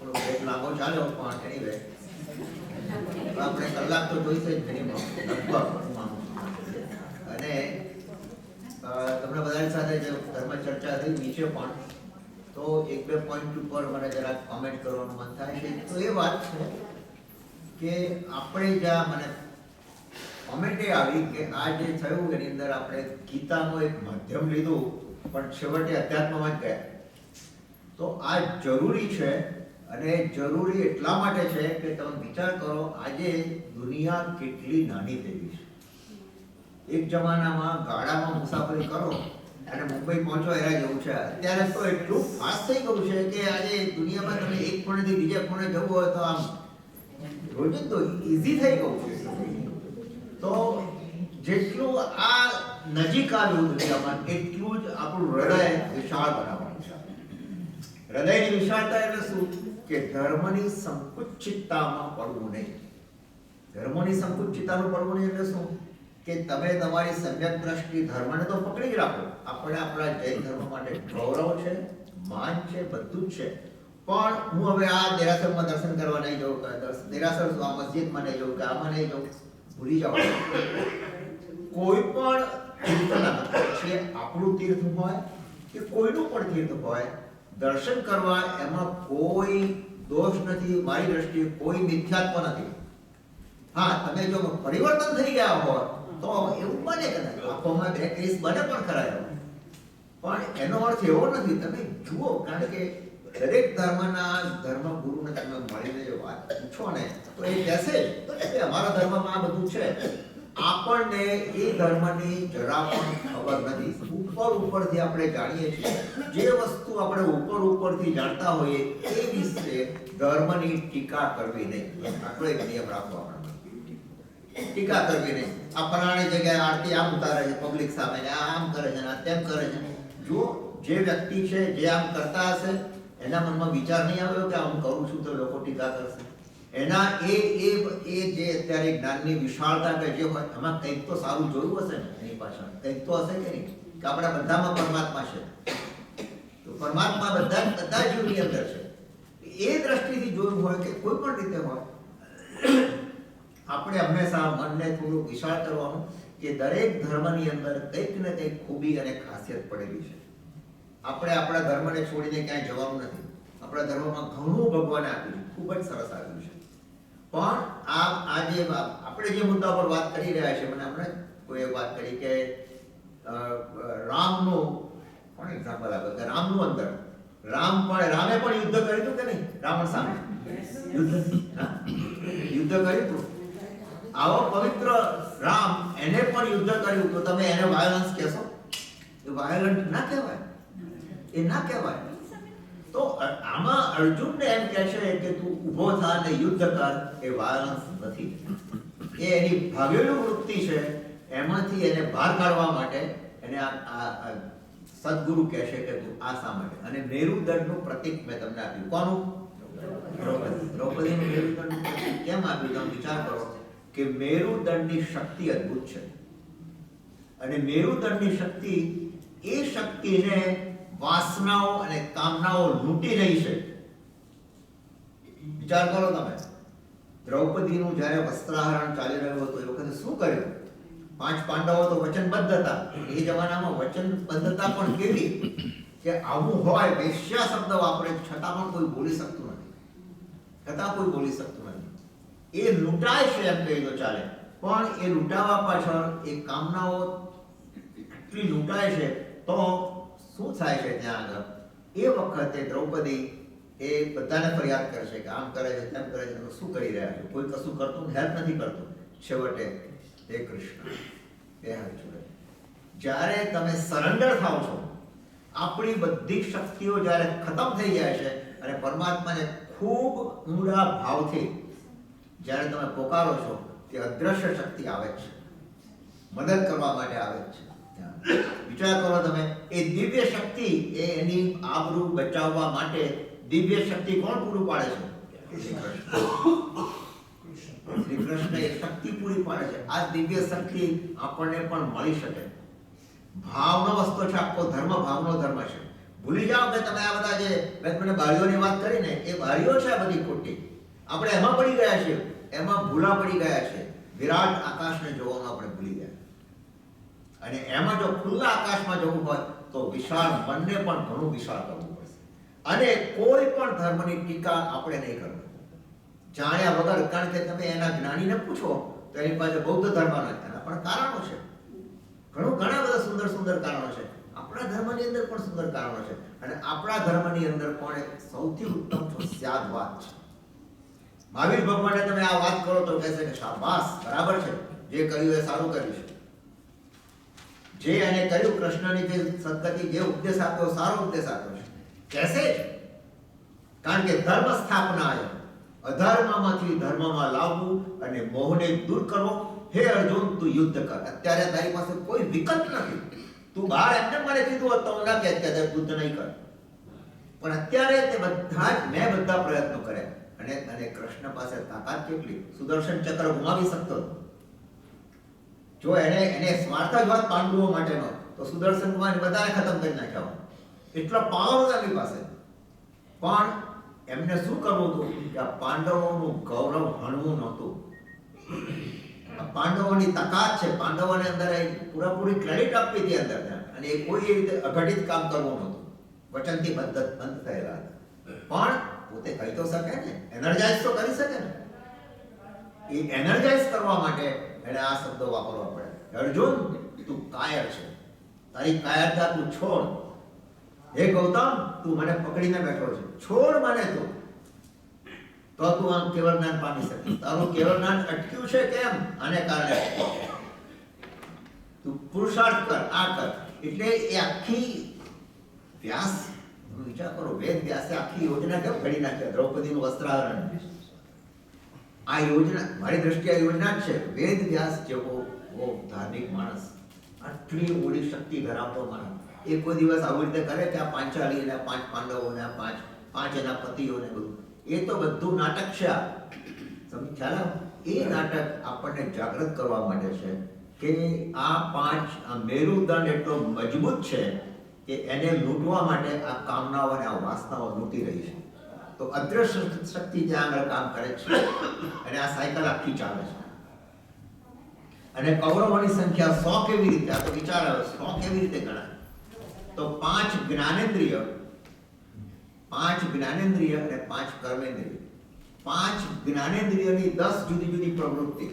થોડો બ્રેક લાંબો ચાલ્યો પણ એનીવે આપણે કલાક તો જોઈશે જ મિનિમમ લગભગ હું માનું છું. અને તમને બધા સાથે જે ધર્મ ચર્ચા થઈ નીચે પણ તો એક બે પોઈન્ટ ઉપર મને જરાક કોમેન્ટ કરવાનું મન થાય છે. તો એ વાત છે કે આપણે જ્યાં મને કોમેન્ટ એ આવી કે આ જે થયું એની અંદર આપણે ગીતાનું એક માધ્યમ લીધું પણ છેવટે અધ્યાત્મમાં જ ગયા. તો આ જરૂરી છે અને જરૂરી એટલા માટે છે કે તમે વિચાર કરો આજે દુનિયા કેટલી નાની થઈ ગઈ છે. એક જમાનામાં ગાડામાં મુસાફરી કરો અને મુંબઈ પહોંચો એના જેવું છે. અત્યારે તો એટલું ફાસ્ટ થઈ ગયું છે કે આજે દુનિયામાં તમે એક ખૂણેથી બીજા ખૂણે જવું હોય તો આમ રોજિંદો ઇઝી થઈ ગયું છે. તો જેટલું આ નજીક આવ્યું દુનિયામાં એટલું જ આપણું હૃદય વિશાળ બનાવવાનું છે. હૃદયની વિશાળતા એટલે શું કે ધર્મની સંકુચિતતામાં પડવું નહીં. ધર્મની સંકુચિતતાનું પડવું નહીં એટલે શું કે તમે તમારી સમ્યક દ્રષ્ટિ ધર્મને તો પકડી જ રાખો. આપણે આપણા જૈન ધર્મ માટે ગૌરવ છે, માન છે, બધું જ છે. પણ હું હવે આ દેરાસરમાં દર્શન કરવા નહીં જવું, દેરાસર આ મસ્જિદમાં નહીં જવું કે આમાં નહીં જવું, ભૂલી જાઓ. કોઈ પણ તીર્થના છે આપણું તીર્થ હોય કે કોઈનું પણ તીર્થ હોય, દર્શન કરવા એમાં કોઈ દોષ નથી. મારી દ્રષ્ટિએ કોઈ મિથ્યાત્વ નથી. હા, તમે જો પરિવર્તન થઈ ગયા હોય તો એવું બને કદાચ આંખોમાં બે ક્રિસ બને પણ ખરા, પણ એનો અર્થ એવો નથી. તમે જુઓ, કારણ કે દરેક ધર્મના ધર્મગુરુને તમે મળીને જો વાત પૂછો ને તો એ કહેશે કે અમારા ધર્મમાં આ બધું છે. આપણને એ ધર્મની જરા પણ ખબર નથી. ઉપરથી આપણે જાણીએ છીએ. જે વસ્તુ આપણે ઉપરથી જાણતા હોઈએ એ વિશે ધર્મની ટીકા કરવી નહીં. આટલો એક નિયમ રાખવો આપણે. ટીકા કરવી નહીં. આ ફલાણી જગ્યાએ આરતી આમ ઉતારે છે પબ્લિક સામે, આમ કરે છે, તેમ કરે છે. જો જે વ્યક્તિ છે જે આમ કરતા હશે એના મનમાં વિચાર નહીં આવ્યો કે હું કરું છું તો લોકો ટીકા કરશે. એના એ જે અત્યારે જ્ઞાનની વિશાળતા કે જે હોય એમાં કંઈક તો સારું જોયું હશે ને, એની પાછળ કંઈક તો હશે કે નહીં કે આપણા બધામાં પરમાત્મા છે. તો પરમાત્મા બધા જીવની અંદર છે. એ દ્રષ્ટિથી જોયું હોય કે કોઈ પણ રીતે હોય, આપણે હંમેશા મનને થોડું વિશાળ કરવાનું કે દરેક ધર્મની અંદર કંઈક ને કંઈક ખૂબી અને ખાસિયત પડેલી છે. આપણે આપણા ધર્મને છોડીને ક્યાંય જવાનું નથી. આપણા ધર્મમાં ઘણું ભગવાને આપ્યું છે, ખૂબ જ સરસ આપ્યું છે. પણ આજે આપણે જે મુદ્દા પર વાત કરી રહ્યા છે, મને હમણાં કોઈ વાત કરી કે રામનું કોણ એક્ઝામ્પલ આપે કે રામનું અંદર રામે પણ યુદ્ધ કર્યું હતું કે નહીં? રાવણ સામે યુદ્ધ કર્યું હતું. આવો પવિત્ર રામ, એને પણ યુદ્ધ કર્યું તો તમે એને વાયોલન્સ કહેશો? એ વાયોલન્ટ ના કહેવાય, એ ના કહેવાય. તો આમાં અર્જુનને એમ કહે છે કે તું ઊભો થા ને યુદ્ધ કર, એ વાયોલન્સ નથી. એ એની ભાગેલું વૃત્તિ છે. એમાંથી એને બહાર કાઢવા માટે એને આ સદગુરુ કહે છે કે તું આ શા માટે. અને મેરુદંડનું પ્રતીક મેં તમને આપ્યું. કોનું? દ્રૌપદીનું મેરુદંડનું પ્રતીક કેમ આપ્યું? તમે વિચાર કરો કે મેરુદંડની શક્તિ અદ્ભુત છે. અને મેરુદંડની શક્તિ, એ શક્તિને વાસનાઓ અને કામનાઓ લૂંટી રહી છે. વિચાર કરો તમે, દ્રૌપદીનું જ્યારે વસ્ત્રાહરણ ચાલી રહ્યું હતું એ વખતે શું કર્યું? 5 પાંડવો તો વચનબદ્ધ હતા. એ જમાનામાં વચનબદ્ધતા પણ કેવી કે આવું હોય, વેશ્યા શબ્દ વાપરે છતાં પણ કોઈ બોલી શકતું નથી. એ લૂંટાય છે એમ કહી દો ચાલે, પણ એ લૂંટાવા પાછળ એ કામનાઓ એટલી લૂંટાય છે. તો શું થાય છે ત્યાં આગળ? એ વખતે દ્રૌપદી એ બધાને ફરિયાદ કરશે કે આમ કરે છે, તેમ કરે છે, તમે શું કરી રહ્યા છો? કોઈ કશું કરતું, હેલ્પ નથી કરતું. છેવટે હે કૃષ્ણ, બે હાથ જોડે જ્યારે તમે સરેન્ડર થાવ છો, આપણી બધી શક્તિઓ જ્યારે ખતમ થઈ જાય છે અને પરમાત્માને ખૂબ ઊંડા ભાવથી જ્યારે તમે પોકારો છો, તે અદ્રશ્ય શક્તિ આવે છે, મદદ કરવા માટે આવે છે. વિચાર કરો તમે, એ દિવ્ય શક્તિ, એની આબરૂ બચાવવા માટે દિવ્ય શક્તિ કોણ પૂરું પાડે છે? શ્રી કૃષ્ણ એ શક્તિ પૂરી પાડે છે. આ દિવ્ય શક્તિ આપણને પણ મળી શકે. ભાવનો વસ્તુ છે, આખો ધર્મ ભાવનો ધર્મ છે. ભૂલી જાઓ કે તમે આ બધા જે મેં તમને બાળીઓની વાત કરી ને, એ બાળીઓ છે આ બધી ખોટી. આપણે એમાં પડી ગયા છીએ, એમાં ભૂલા પડી ગયા છે. વિરાટ આકાશને જોવાનું આપણે ભૂલી ગયા. અને એમાં જો ખુલ્લા આકાશમાં જવું હોય તો વિશાળ મનને પણ ઘણું વિશાળ કરવું પડશે. અને કોઈ પણ ધર્મની ટીકા આપણે નહીં કરવી જાણ્યા વગર. કારણ કે તમે એના જ્ઞાનીને પૂછો તો એની પાસે બૌદ્ધ ધર્મ એના પણ કારણો છે, ઘણા બધા સુંદર સુંદર કારણો છે. આપણા ધર્મની અંદર પણ સુંદર કારણો છે. અને આપણા ધર્મની અંદર પણ એક સૌથી ઉત્તમ સ્યાદવાદ છે. મહાવીર ભગવાનને તમે આ વાત કરો તો કહેશે કે શાબાશ, બરાબર છે, જે કર્યું એ સારું કર્યું છે. જે એને કર્યું, કૃષ્ણની જે સદગતિ, જે ઉપદેશ આપ્યો, સારો ઉપદેશ આપ્યો છે કહેશે જ. કારણ કે ધર્મ સ્થાપનાય, અધર્મમાંથી ધર્મમાં લાવવું અને મોહને દૂર કરવો. હે અર્જુન, તું યુદ્ધ કર. અત્યારે તારી પાસે કોઈ વિકલ્પ નથી. તું બહાર એમને મને કીધું હોત તો હું ના કહેત કે યુદ્ધ નહીં કર. પણ અત્યારે તે મેં બધા પ્રયત્નો કર્યા. અને કૃષ્ણ પાસે તાકાત કેટલી, સુદર્શન ચક્ર ગુમાવી શકતો હતો. જો એને સ્વાર્થ જ વાત પાંડવો માટેનો, તો સુદર્શન કુમાર બધાને ખતમ કરી નાખ્યા. એટલો પાવર હતો એમની પાસે. પણ એમને શું કરવું હતું કે આ પાંડવોનું ગૌરવ હણવું નહોતું. પાંડવોની તાકાત છે, પાંડવોને અંદર પૂરેપૂરી ક્રેડિટ આપવી હતી અંદર. અને એ કોઈ રીતે અઘટિત કામ કરવું નહોતું. વચનથી બંધ થયેલા હતા. પણ પોતે કહી તો શકે ને, એનર્જાઇઝ તો કરી શકે ને. એ એનર્જાઇઝ કરવા માટે એને આ શબ્દો વાપરવા પડે. અર્જુન, તું કાયર છે, તારી કાયરતા તું છોડ. હે ગૌતમ, તું મને પકડીને બેઠો છે, છોડ મને તું, તો તું આમ કેવળ જ્ઞાન પામી શકે. તારું કેવળ જ્ઞાન અટક્યું છે કેમ? આને કારણે તું પુરુષાર્થ કર, આ કર. એટલે એ આખી વ્યાસ વિચાર કરો, વેદ વ્યાસે આખી યોજના કેમ ઘડી નાખ્યા, દ્રૌપદીનું વસ્ત્રાહરણ. આ યોજના, મારી દ્રષ્ટિએ આ યોજના જ છે. વેદ વ્યાસ જેવો ધાર્મિક માણસ, આટલી ઊંડી શક્તિ ધરાવતો માણસ, એ કોઈ દિવસ આવી રીતે કરે કે આ પાંચાલી અને 5 પાંડવોને, 5 એના પતિઓને બધું, એ તો બધું નાટક છે. સમજ ખ્યાલ આવે? એ નાટક આપણને જાગૃત કરવા માટે છે કે આ 5 મેરુદંડ એટલો મજબૂત છે કે એને લૂંટવા માટે આ કામનાઓ અને આ વાસનાઓ લૂંટી રહી છે. તો અદ્રશ્ય શક્તિ ત્યાં આગળ કામ કરે છે અને આ સાયકલ આખી ચાલે છે. અને કૌરવોની સંખ્યા 100 કેવી રીતે, આ તો વિચાર આવે, 100 કેવી રીતે ગણાય? તો 5 જ્ઞાનેન્દ્રિય, 5 જ્ઞાનેન્દ્રિય અને 5 કર્મેન્દ્રિય. 5 જ્ઞાનેન્દ્રિયની 10 જુદી જુદી પ્રવૃત્તિ.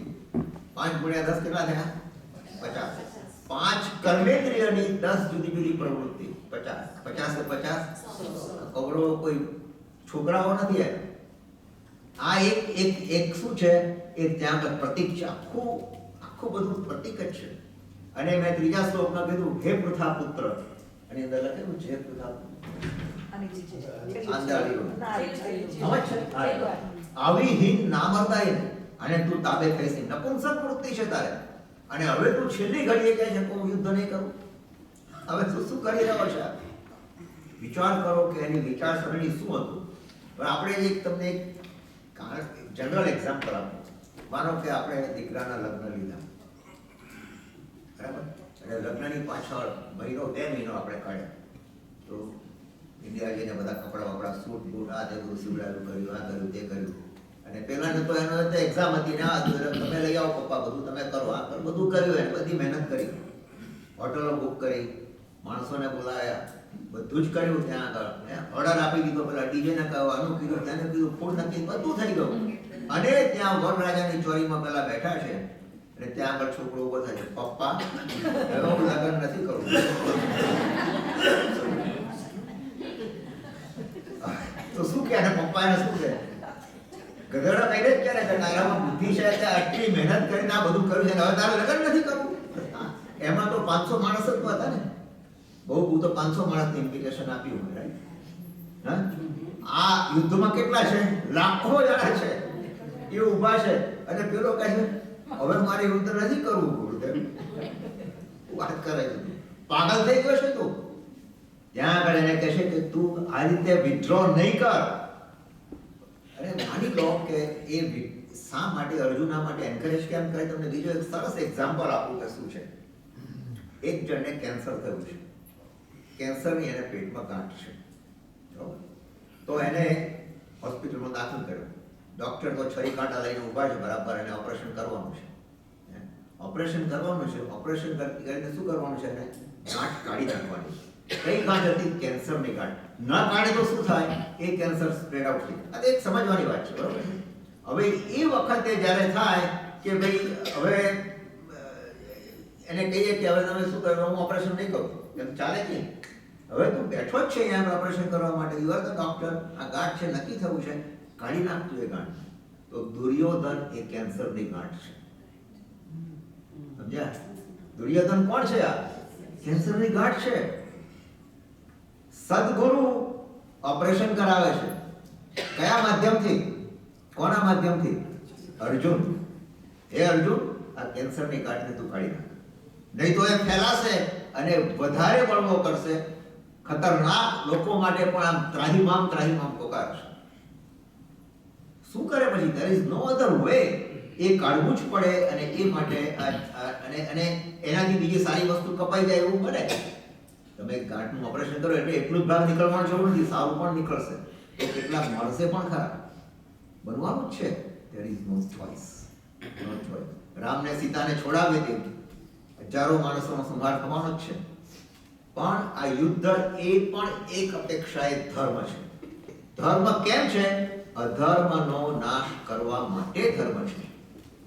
5 ગુણ્યા 10 કેટલા થયા? 50. 5 કર્મેન્દ્રિયની 10 જુદી જુદી પ્રવૃત્તિ. 50 ને 50. કૌરવો કોઈ છોકરાઓ નથી. આ એક શું છે, એ ત્યાં પ્રતીક છે. આખું બધું પ્રતીક જ છે. અને મેં ત્રીજા શ્લોકમાં કીધું, હે પૃથા પુત્ર, અને અંદર લખેલું છે પૃથા આવી હીન ના મરદાય અને તું તાબે થઈશ. નપુંસક વૃત્તિ છે તારે. અને હવે તું છેલ્લી ઘડીએ કહે છે હું યુદ્ધ નહીં કરું. હવે તું શું કરી રહ્યો છે? વિચાર કરો કે એની વિચારસરણી શું હતું. આપણે તમને એક જનરલ એક્ઝામ્પલ આપું. માનો કે આપણે દીકરાના લગ્ન લીધા, બરાબર? અને લગ્નની પાછળ મહિનો 2 મહિનો આપણે કાઢ્યા. તો ઇન્ડિયા જઈને બધા કપડા સૂટ બૂટ આ તે બધું સીવડાવ્યું, કર્યું, આ કર્યું, તે કર્યું. અને પહેલાં તો એનો એક્ઝામ હતી ને, આ તમે લઈ આવો પપ્પા, બધું તમે કરો, આ કરો, બધું કર્યું. એને બધી મહેનત કરી, હોટલો બુક કરી, માણસોને બોલાયા, બધું જ કર્યું. ત્યાં આગળ ઓર્ડર આપી દીધો, પેલા ડીજેને કહ્યું, આનું કીધું, તેને કીધું, ફૂડ નક્કી, બધું થઈ ગયું. અને ત્યાં વરરાજાની ચોરીમાં પેલા બેઠા છે અને ત્યાં આગળ છોકરો ઉભો થાય છે, પપ્પા હવે હું લગ્ન નથી કરવું. તો શું કે પપ્પા એને શું કે ગધેડા કહીને જ ક્યારે કે તારામાં બુદ્ધિ છે, આટલી મહેનત કરીને આ બધું કર્યું છે, હવે તારે લગ્ન નથી કરવું. એમાં તો 500 માણસ જ હતા ને, બહુ તો 500 માણસની ઇન્વિટેશન આપ્યું હોય, રાઈટ? હા, આ યુદ્ધમાં કેટલા છે? લાખો જણા છે. એ ઊભા છે અને પેલો કહે છે હવે મારે યુદ્ધ નથી કરવું. વાત કરે છે, પાગલ થઈ ગયો છે તું. ત્યાં આગળ એને કહે છે કે તું આ રીતે વિથડ્રો નહીં કર. અરે માની લો કે એ શા માટે અર્જુના માટે એન્કરેજ કેમ કરે? તમને બીજો એક સરસ એક્ઝામ્પલ આપું કે શું છે. એક જણને કેન્સર થયું છે. કેન્સરની એને પેટમાં ગાંઠ છે, બરાબર? તો એને હોસ્પિટલમાં દાખલ કર્યો. ડૉક્ટર તો છરી કાંટા લઈને ઊભા છે, બરાબર, એને ઓપરેશન કરવાનું છે. ઓપરેશન કરવાનું છે. ઓપરેશન કરીને શું કરવાનું છે? એને ગાંઠ કાઢી નાખવાની. કઈ ગાંઠ હતી? કેન્સરની ગાંઠ. ના કાઢે તો શું થાય? એ કેન્સર સ્પ્રેડ આઉટ થઈ. આ એક સમજવાની વાત છે, બરાબર? હવે એ વખતે જ્યારે થાય કે ભાઈ હવે એને કહીએ કે હવે તમે શું કરો, હું ઓપરેશન નહીં કરું, એમ ચાલે નહીં. હવે તું બેઠો જ છે અહીંયા ઓપરેશન કરવા માટે, યુ આર ધ ડોક્ટર, આ ગાંઠ છે, નક્કી થવું છે, કાઢી નાખતું એ ગાંઠ. તો દુર્યોધન એ કેન્સરની ગાંઠ છે, સમજ્યા? દુર્યોધન કોણ છે? આ કેન્સરની ગાંઠ છે. સદગુરુ ઓપરેશન કરાવે છે. કયા માધ્યમથી? કોના માધ્યમથી? અર્જુન. હે અર્જુન, આ કેન્સરની ગાંઠને તું કાઢી નાખ, નહીં તો એ ફેલાશે અને વધારે બળવો કરશે, ખતરનાક લોકો માટે પણ આમ ત્રાહિમામ પોકારશે. શું કરે પછી? there is no other way. એ કાઢવું જ પડે અને એ માટે અને એનાથી બીજી સારી વસ્તુ કપાઈ જાય એવું બને. તમે ગાંઠનું ઓપરેશન કરો એટલે એટલું જ ભાગ નીકળવાની જરૂર નથી, સારું પણ નીકળશે, તો કેટલાક મળશે પણ ખરા, બનવાનું જ છે. there is no choice. રામને સીતાને છોડાવે તે હજારો માણસોનો સંહાર થવાનો જ છે. પણ આ યુદ્ધ એ પણ એક અપેક્ષા, એક ધર્મ છે. ધર્મ કેમ છે? અધર્મનો નાશ કરવા માટે ધર્મ છે.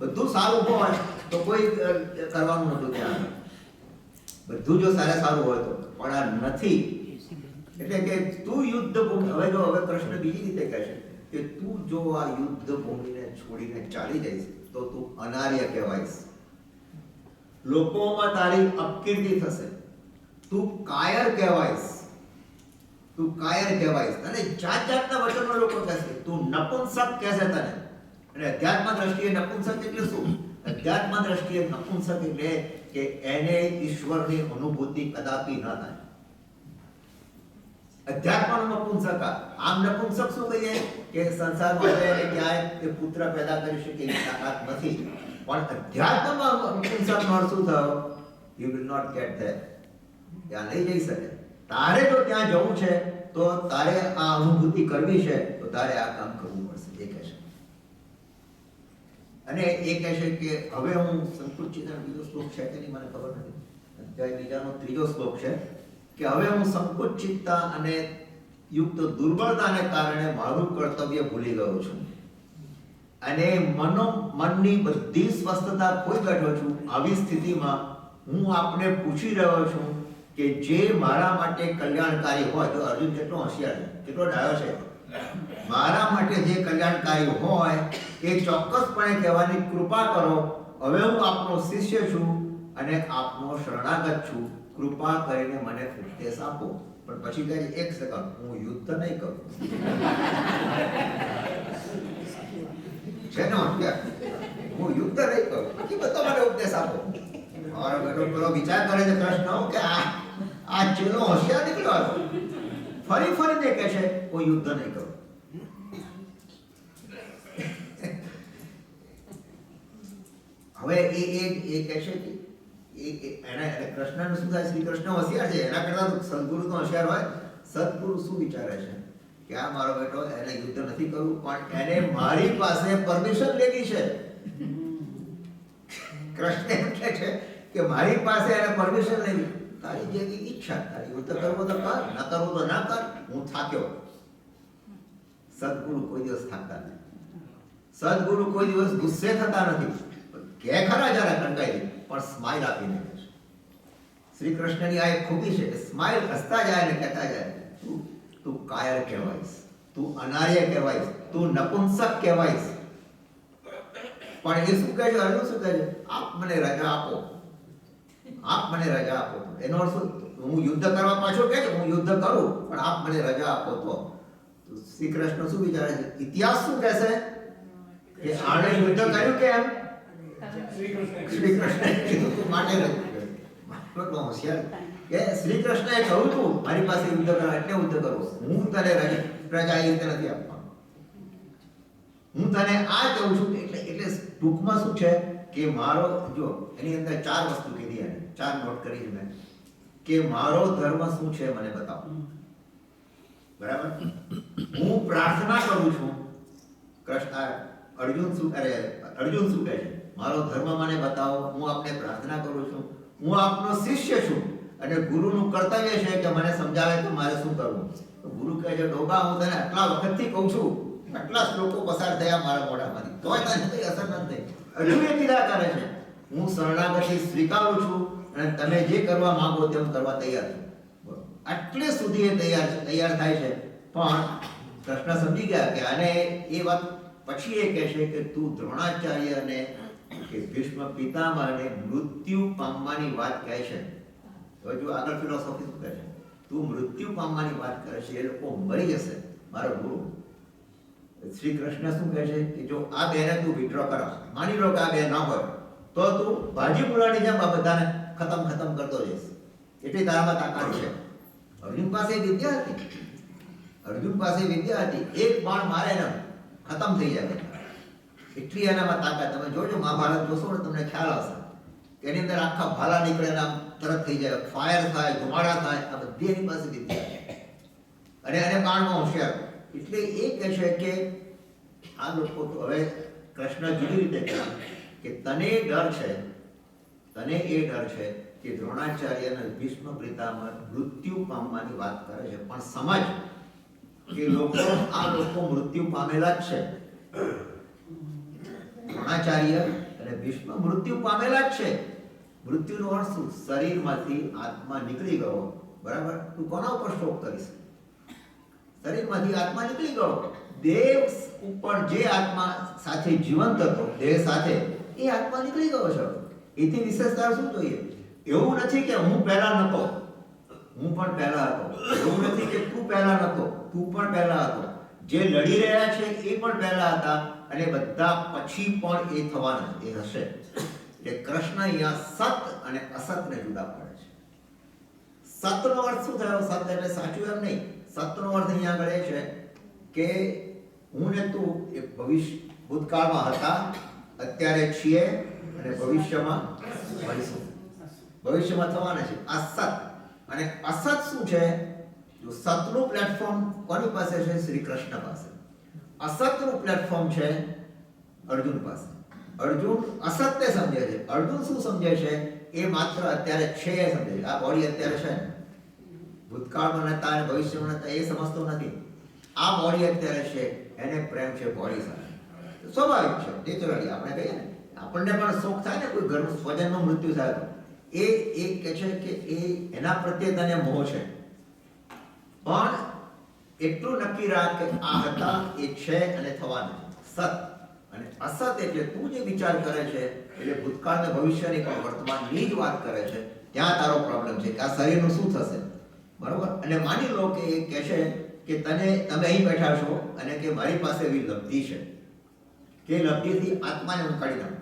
બધું સારું હોય તો કોઈ કરવાનું નતું ત્યાં, બધું જો સારું હોય તો, પણ આ નથી. એટલે કે તું યુદ્ધ ભૂમિ, હવે કૃષ્ણ બીજી રીતે કહે છે કે તું જો આ યુદ્ધ ભૂમિને છોડીને ચાલી જઈશ તો તું અનાર્ય કહેવાઈશ, લોકોમાં તારી અપકીર્તિ થશે, તું કાયર કહેવાઈશ, અને જાત જાતના વચનો લોકો કહેશે, તું નપુંસક કહેશે તને. અને અધ્યાત્મ દ્રષ્ટિએ નપુંસક એટલે શું? અધ્યાત્મ દ્રષ્ટિએ નપુંસક એટલે કે એને ઈશ્વરની અનુભૂતિ કદાપી ન થાય. અધ્યાત્મનો નપુંસક. આમ નપુંસક શું કહીએ કે સંસારમાં એને ક્યાંય એ પુત્ર પેદા કરી શકે એવી તાકાત નથી. પણ અધ્યાત્મમાં નપુંસકનો અર્થ શું થયો? You will not get there. ત્યાં નહીં જઈ શકે. તારે જો ત્યાં જવું છે તો તારે આ અનુભૂતિ કરવી છે તો તારે આ કામ કરવું પડશે, એ કહે છે. અને એ કહે છે કે હવે હું સંકુચિતનો બીજો શ્લોક છે કે નહીં મને ખબર નથી, અધ્યાય બીજાનો 3જો શ્લોક છે કે હવે હું સંકુચિતતા અને યુક્ત દુર્બળતાને કારણે મારું કર્તવ્ય ભૂલી ગયો છું અને મનની બધી સ્વસ્થતા ખોઈ બેઠો છું. આવી સ્થિતિમાં હું આપને પૂછી રહ્યો છું કે જે મારા માટે કલ્યાણકારી હોય, તો અર્જુન કેટલો હોશિયાર છે, કેટલો ડાયો છે, મારા માટે જે કલ્યાણકારી હોય એ ચોક્કસપણે કહેવાની કૃપા કરો. હવે હું આપનો શિષ્ય છું અને આપનો શરણાગત છું, કૃપા કરીને મને ઉપદેશ આપો. પણ પછી કહે છે, 1 સેકન્ડ, હું યુદ્ધ નહીં કરું. છે ને હું યુદ્ધ નહીં કરું, પછી બધો મને ઉપદેશ આપો. મારો બેટો પેલો વિચાર કરે છે કૃષ્ણ કે આ ચેલો હોશિયાર નીકળ્યો હતો, ફરીને કહે છે હું યુદ્ધ નહીં કરું. હવે એ કહે છે કે એના કૃષ્ણનું શું થાય? શ્રી કૃષ્ણ હોશિયાર છે, એના કરતા તો સદગુરુ તો હોશિયાર હોય. સદગુરુ શું વિચારે છે કે આ મારો બેટો એને યુદ્ધ નથી કરવું, પણ એને મારી પાસે પરમિશન લેવી છે. કૃષ્ણ એમ કહે છે કે મારી પાસે એને પરમિશન લેવી, તારી જેવી ઈચ્છા, તારી યુદ્ધ કરવો તો કર, ના કરવું તો ના કર, હું થાક્યો. સદગુરુ કોઈ દિવસ થાકતા નથી. સદગુરુ કોઈ દિવસ ગુસ્સે થતા નથી. કે ખરા જરા કંટાઈ પણ સ્માઇલ આપીને કહે છે. શ્રી કૃષ્ણની આ એક ખૂબી છે, સ્માઇલ હસતા જાય ને કહેતા જાય, તું કાયર કહેવાઈશ, તું અનાર્ય કહેવાઈશ, તું નપુંસક કહેવાઈશ. પણ એ શું કહે છે? અર્જુન શું કહે છે? આપ મને રજા આપો, આપ મને રજા આપો. એનો અર્થ શું? હું યુદ્ધ કરવા પાછો કહે છે, હું યુદ્ધ કરું, પણ આપ મને રજા આપો. તો શ્રી કૃષ્ણ શું વિચારે છે? ઇતિહાસ શું કહેશે કે આણે યુદ્ધ કર્યું કેમ? શ્રી કૃષ્ણએ કીધું તું માટે એટલો હોશિયાર કે શ્રી કૃષ્ણએ કહ્યું તું મારી પાસે યુદ્ધ કરવા એટલે યુદ્ધ કરવું, હું તને પ્રજા એ રીતે નથી આપવા, હું તને આ કહું છું. એટલે ટૂંકમાં શું છે કે મારો, જો એની અંદર 4 વસ્તુ કીધી, એને 4 નોટ કરી છે મેં. કે મારો ધર્મ શું છે મને બતાવો. બરાબર? હું પ્રાર્થના કરું છું. અર્જુન શું કહે છે? મારો ધર્મ મને બતાવો, હું આપને પ્રાર્થના કરું છું, હું આપનો શિષ્ય છું અને ગુરુનું કર્તવ્ય છે કે મને સમજાવે કે મારે શું કરવું. તો ગુરુ કહે છે, ડોબા, હું તને આટલા વખતથી કહું છું, આટલા શ્લોકો પસાર થયા મારા મોઢામાંથી, તોય તને કઈ અસર નથી. હજુ એ કીધા કરે છે, હું શરણાગતિ સ્વીકારું છું અને તમે જે કરવા માંગો તે હું કરવા તૈયાર છું. આટલે સુધી એ તૈયાર થાય છે. પણ કૃષ્ણ સમજી ગયા કે આને એ વાત પછી એ કહેશે કે તું દ્રોણાચાર્યને કે ભીષ્મ પિતામહને મૃત્યુ પામવાની વાત કહે છે. હવે જો આગળ ફિલોસોફી શું કહે છે, તું મૃત્યુ પામવાની વાત કરે છે, એ લોકો મરી જશે. મારો ગુરુ શ્રી કૃષ્ણ શું કહે છે કે જો આ બેને તું વિડ્રો કરાવ, માની લો કે આ બે ના હોય તો તું ભાજી પુરાની જેમ આ બધાને ખતમ કરતો જઈશ. એટલી તારામાં તાકાત છે. અર્જુન પાસે વિદ્યા હતી. એક બાણ મારે ને ખતમ થઈ જાય. એટલી એનામાં તાકાત. તમે જોજો, મહાભારત જોશો ને તમને ખ્યાલ આવશે કે એની અંદર આખા ભાલા નીકળે ને આમ તરત થઈ જાય, ફાયર થાય, ધુમાડા થાય. આ બધી એની પાસે વિદ્યા છે અને એને બાણમાં હોશિયાર. એટલે એ કહે છે કે આ લોકો તો હવે કૃષ્ણ જુદી રીતે કહે કે તને એ ડર છે કે દ્રોણાચાર્ય અને ભીષ્મ પિતામહ મૃત્યુ પામવાની વાત કરે છે, પણ સમજ કે આ લોકો મૃત્યુ પામેલા જ છે. દ્રોણાચાર્ય અને ભીષ્મ મૃત્યુ પામેલા જ છે. મૃત્યુનો અર્થ શું? શરીરમાંથી આત્મા નીકળી ગયો. બરાબર? તું કોના ઉપર શોક કરીશ? શરીરમાંથી આત્મા નીકળી ગયો. દેહ ઉપર જે આત્મા સાથે જીવંત હતો, દેહ સાથે, એ આત્મા નીકળી ગયો છે. એથી વિશેષતા શું જોઈએ? એવું નથી કે હું પહેલા નહોતો, હું પણ પહેલા હતો. એવું નથી કે તું પહેલા નહોતો, તું પણ પહેલા હતો. જે લડી રહ્યા છે એ પણ પહેલા હતા અને બધા પછી પણ એ થવાના, એ હશે. એટલે કૃષ્ણ અહીંયા સત અને અસતને જુદા પાડે છે. સતનો અર્થ શું થયો? સત એટલે સાચું એમ નહીં. સતનો અર્થ અહીંયા આગળ એ છે કે હું ને તું એ ભૂતકાળમાં હતા, અત્યારે છીએ અને ભવિષ્યમાં મળીશું, ભવિષ્યમાં થવાના છે. આ સત. અને અસત શું છે? જો સતનું પ્લેટફોર્મ કોની પાસે છે? શ્રી કૃષ્ણ પાસે. અસતનું પ્લેટફોર્મ છે અર્જુન પાસે. અર્જુન અસત્ય સમજે છે. અર્જુન શું સમજે છે? એ માત્ર અત્યારે છે એ સમજે છે. આ બોડી અત્યારે છે ને, ભૂતકાળમાં નતા અને ભવિષ્યમાં નતા, એ સમજતો નથી. આ બોડી અત્યારે છે, એને પ્રેમ છે બોડી સાથે. સ્વાભાવિક છે, નેચરલી. આપણે કહીએ ને, આપણને પણ શોખ થાય ને કોઈ ઘરનું સ્વજનનું મૃત્યુ થાય તો એ કહે છે કે એના પ્રત્યે તને મોહ છે. પણ એટલું નક્કી રાખ કે આ હતા, એ છે અને થવાના. સત અને અસત એટલે તું જે વિચાર કરે છે એટલે ભૂતકાળ ને ભવિષ્યની પણ વર્તમાનની જ વાત કરે છે. ત્યાં તારો પ્રોબ્લેમ છે કે આ શરીરનું શું થશે. બરોબર? અને માની લો કે એ કહે છે કે તમે અહીં બેઠા છો અને કે મારી પાસે એવી લબ્ધિ છે કે લબ્ધિથી આત્માને હું કાઢી નાખું.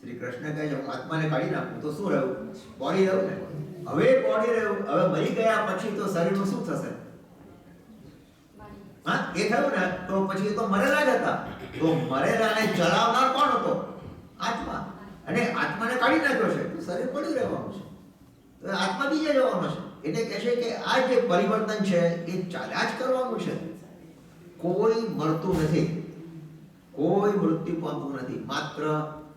શ્રી કૃષ્ણ કહે છે હું આત્માને કાઢી નાખું તો શું રહ્યું? બોડી રહ્યું ને. હવે બોડી રહ્યું. હવે મરી ગયા પછી તો શરીરનું શું થશે? હા, એ થયું ને તો પછી એ તો મરેલા જ હતા. તો મરેલાને ચલાવનાર કોણ હતો? આત્મા. અને આત્માને કાઢી નાખ્યો છે તો શરીર પડી રહેવાનું છે, તો આત્મા બીજે જવાનો છે. એટલે કહે છે કે આ જે પરિવર્તન છે એ ચાલ્યા જ કરવાનું છે. કોઈ મરતું નથી, કોઈ મૃત્યુ પામતું નથી. માત્ર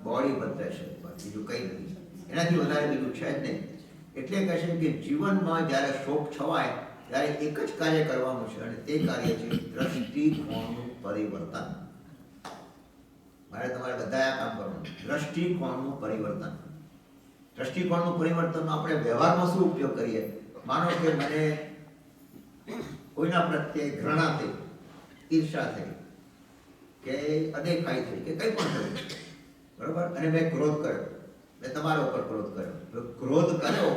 બોડી બદલે છે, બીજું કંઈ નથી. એનાથી વધારે બીજું છે જ નહીં. એટલે કહે છે કે જીવનમાં જ્યારે શોક છવાય ત્યારે એક જ કાર્ય કરવાનું છે અને તે કાર્ય છે દ્રષ્ટિકોણનું પરિવર્તન. મારે તમારે બધાએ આ કામ કરવાનું. દ્રષ્ટિકોણનું પરિવર્તન. દ્રષ્ટિકોણનું પરિવર્તનનો આપણે વ્યવહારમાં શું ઉપયોગ કરીએ? માનો કે મને કોઈના પ્રત્યે ઘૃણા થઈ, ઈર્ષા થઈ કે અદેખાઈ થઈ કે કંઈ પણ થયું, બરોબર? અને મેં ક્રોધ કર્યો, મેં તમારા ઉપર ક્રોધ કર્યો. ક્રોધ કર્યો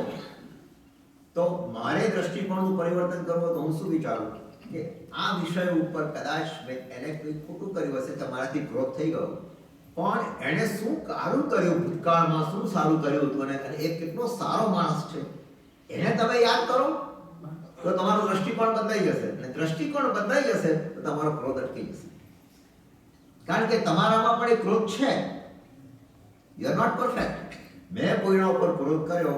તો મારે દ્રષ્ટિકોણનું પરિવર્તન કરવું તો હું શું વિચારું કે આ વિષય ઉપર કદાચ મેં એને કંઈ ખોટું કર્યું હશે કે મારાથી ક્રોધ થઈ ગયો, પણ એણે શું સારું કર્યું ભૂતકાળમાં, શું સારું કર્યું હતું અને એ કેટલો સારો માણસ છે એને તમે યાદ કરો તો તમારો દ્રષ્ટિકોણ બદલાઈ જશે. અને દ્રષ્ટિકોણ બદલાઈ જશે તો તમારો ક્રોધ અટકી જશે. કારણ કે તમારામાં પણ એ ક્રોધ છે. You are not perfect. મેં કોઈના ઉપર ક્રોધ કર્યો